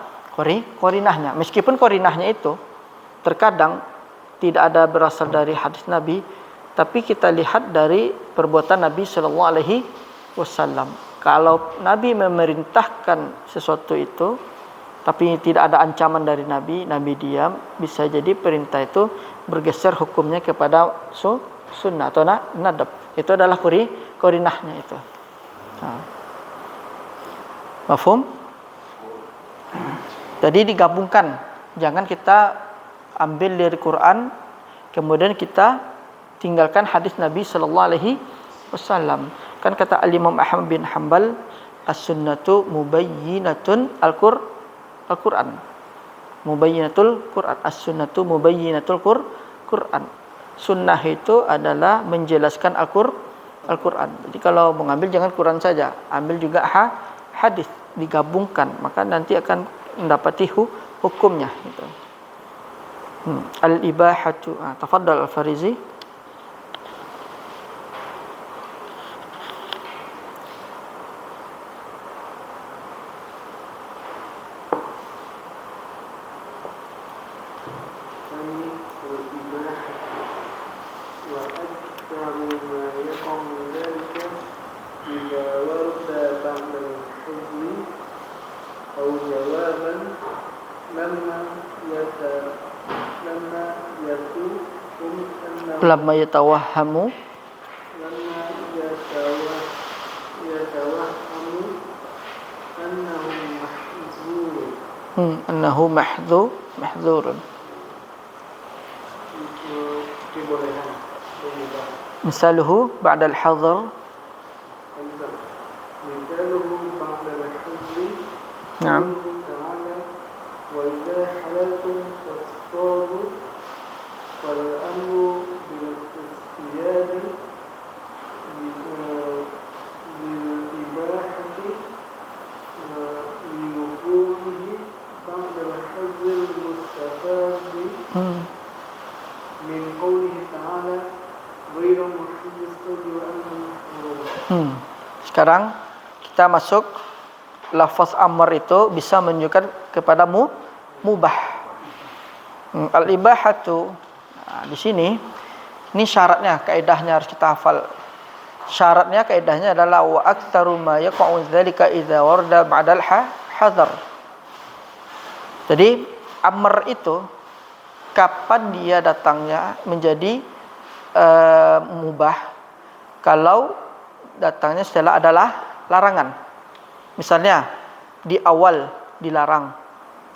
B: korinahnya. Meskipun korinahnya itu terkadang tidak ada berasal dari hadis Nabi, tapi kita lihat dari perbuatan Nabi Sallallahu Alaihi Wasallam. Kalau Nabi memerintahkan sesuatu itu, tapi tidak ada ancaman dari Nabi diam, bisa jadi perintah itu bergeser hukumnya kepada sunnah atau nadab. Itu adalah korinahnya itu. Mafhum? Jadi digabungkan, jangan kita ambil dari Quran kemudian kita tinggalkan hadis Nabi Sallallahu Alaihi Wasallam. Kan kata Al-Imam Ahmad bin Hanbal, as-sunnatu mubayyinatun Al-Quran. Mubayyinatul Quran. As-sunnatu mubayyinatul Quran. Sunnah itu adalah menjelaskan Al-Quran. Jadi kalau mengambil jangan Quran saja, ambil juga hadis, digabungkan, maka nanti akan mendapati hukumnya gitu. Al-ibahatu. Tafadhal Al-Farizi. Lamma yatawahhamu annahu mahdzurun. Misaluhu ba'da al-hadr. Naam. Wa idza halaltum fasṭadu wal amru bil istiyad bil ibahati li wujuhi ba'da al-hadr al-mustafad min qawlihi ta'ala ghayra muhaddisin wa antum. Sekarang kita masuk lafaz amr itu bisa menunjukkan kepada mubah. Al-ibahatu. Di sini ini syaratnya, kaidahnya harus kita hafal. Syaratnya, kaidahnya adalah wa aktsaru ma yaqa'u dzalika idza warada ba'dal hadar. Jadi amr itu kapan dia datangnya menjadi mubah? Kalau datangnya setelah adalah larangan. Misalnya di awal dilarang,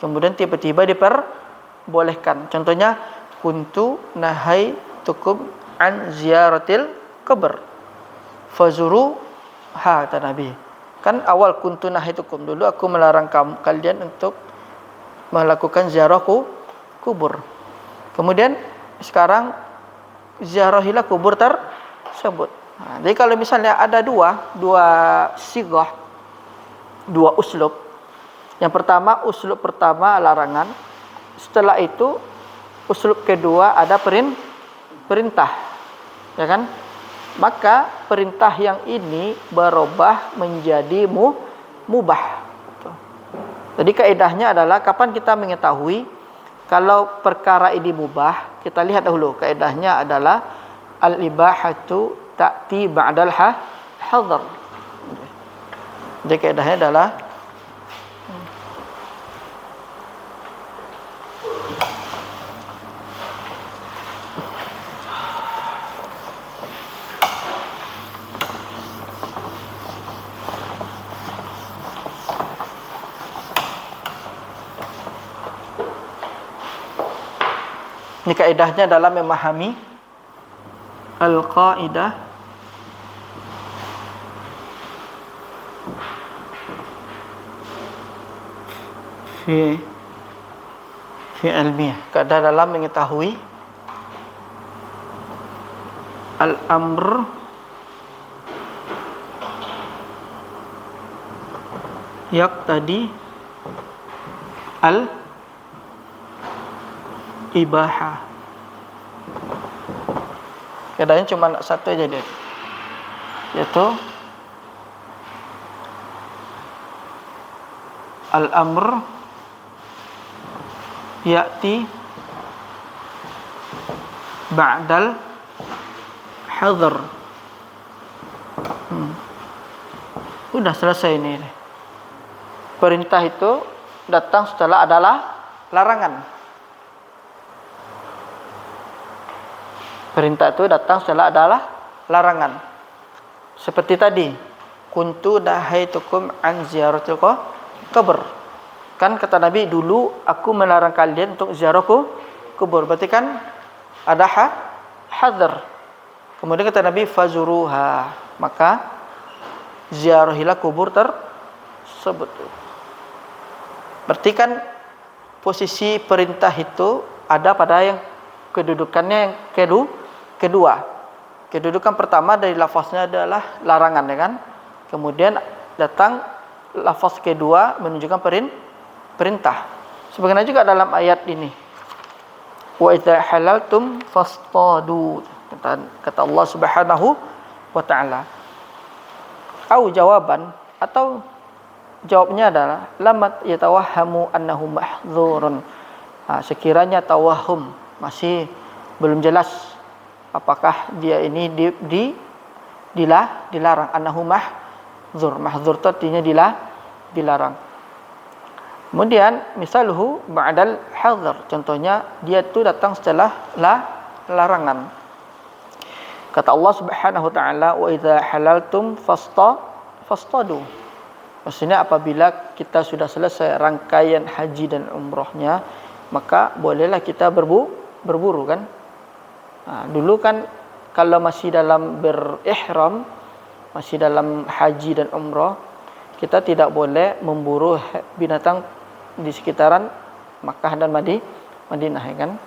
B: kemudian tiba-tiba diperbolehkan. Contohnya kuntu nahaitukum an ziyaratil qabr fazuru kata Nabi. Kan awal kuntu nahaitukum, dulu aku melarang kalian untuk melakukan ziarah kubur. Kemudian sekarang ziarahilah kubur tersebut. Jadi kalau misalnya ada dua sigah, dua uslub. Yang pertama, uslub pertama larangan. Setelah itu uslub kedua ada perintah. Ya kan? Maka perintah yang ini berubah menjadi mubah. Jadi kaidahnya adalah kapan kita mengetahui kalau perkara ini mubah, kita lihat dahulu. Kaidahnya adalah al-ibahatu ta'ti ba'dal hadar. Jadi kaidahnya adalah Ini kaidahnya dalam memahami al-qaidah fi ilmiah. Kaidah dalam mengetahui al-amr yaqtadi al-ibahah. Kaidahnya cuma satu aja dia, yaitu al-amr ya'ti ba'dal hadar. Udah selesai ini. Perintah itu datang setelah adalah larangan. Perintah itu datang setelah adalah larangan. Seperti tadi, kuntu nahaitukum an ziyaratil qabr. Kan kata Nabi, dulu aku melarang kalian untuk ziarah kubur. Berarti kan ada hadar. Kemudian kata Nabi, fazuruha, maka ziarahilah kubur tersebut. Berarti kan posisi perintah itu ada pada yang kedudukannya yang kedua. Kedudukan pertama dari lafaznya adalah larangan, ya kan? Kemudian datang lafaz kedua menunjukkan perintah. Sebagaimana juga dalam ayat ini. Wa idza halaltum fastadu. Kata Allah Subhanahu wa taala. Au jawaban, atau jawabnya adalah lamat yatawahhamu annahu mahdzurun. Sekiranya tawahum, masih belum jelas apakah dia ini dilarang. Annahu mahdzur. Mahdzur itu artinya dilarang. Kemudian misaluhu ba'dal hadar. Contohnya dia itu datang setelah larangan. Kata Allah Subhanahu wa taala, wa idza halaltum fastadu. Maksudnya apabila kita sudah selesai rangkaian haji dan umrahnya, maka bolehlah kita berburu kan. Dulu kan kalau masih dalam berihram, masih dalam haji dan umrah, kita tidak boleh memburu binatang di sekitaran Makkah dan Madinah, ya kan.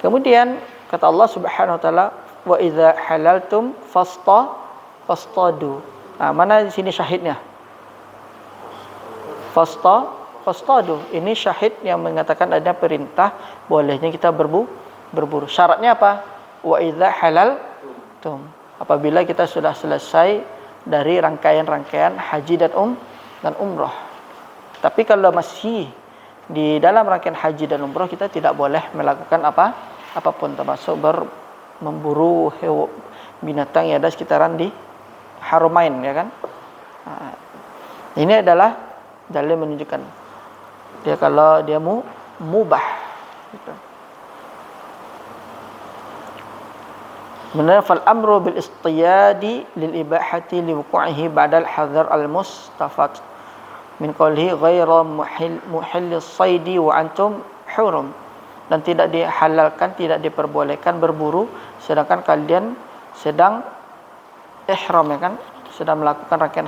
B: Kemudian kata Allah Subhanahu wa taala, wa idza halaltum fastadu. Mana di sini syahidnya? Fastadu. Ini syahid yang mengatakan ada perintah bolehnya kita berburu. Syaratnya apa? Wa idza halaltum. Apabila kita sudah selesai dari rangkaian-rangkaian haji dan umrah. Tapi kalau masih di dalam rangkaian haji dan umrah, kita tidak boleh melakukan apapun, termasuk memburu binatang yang ada sekitaran di Haramain, ya kan. Ini adalah dalil menunjukkan dia kalau dia mubah gitu. Benar, fal amru bil istiyadi lil ibahati li wuqu'ihi ba'dal hadar al mustafad min qawlihi ghairu muhillis saidi wa antum hurum. Dan tidak dihalalkan, tidak diperbolehkan berburu sedangkan kalian sedang ihram, ya kan, sedang melakukan rangkaian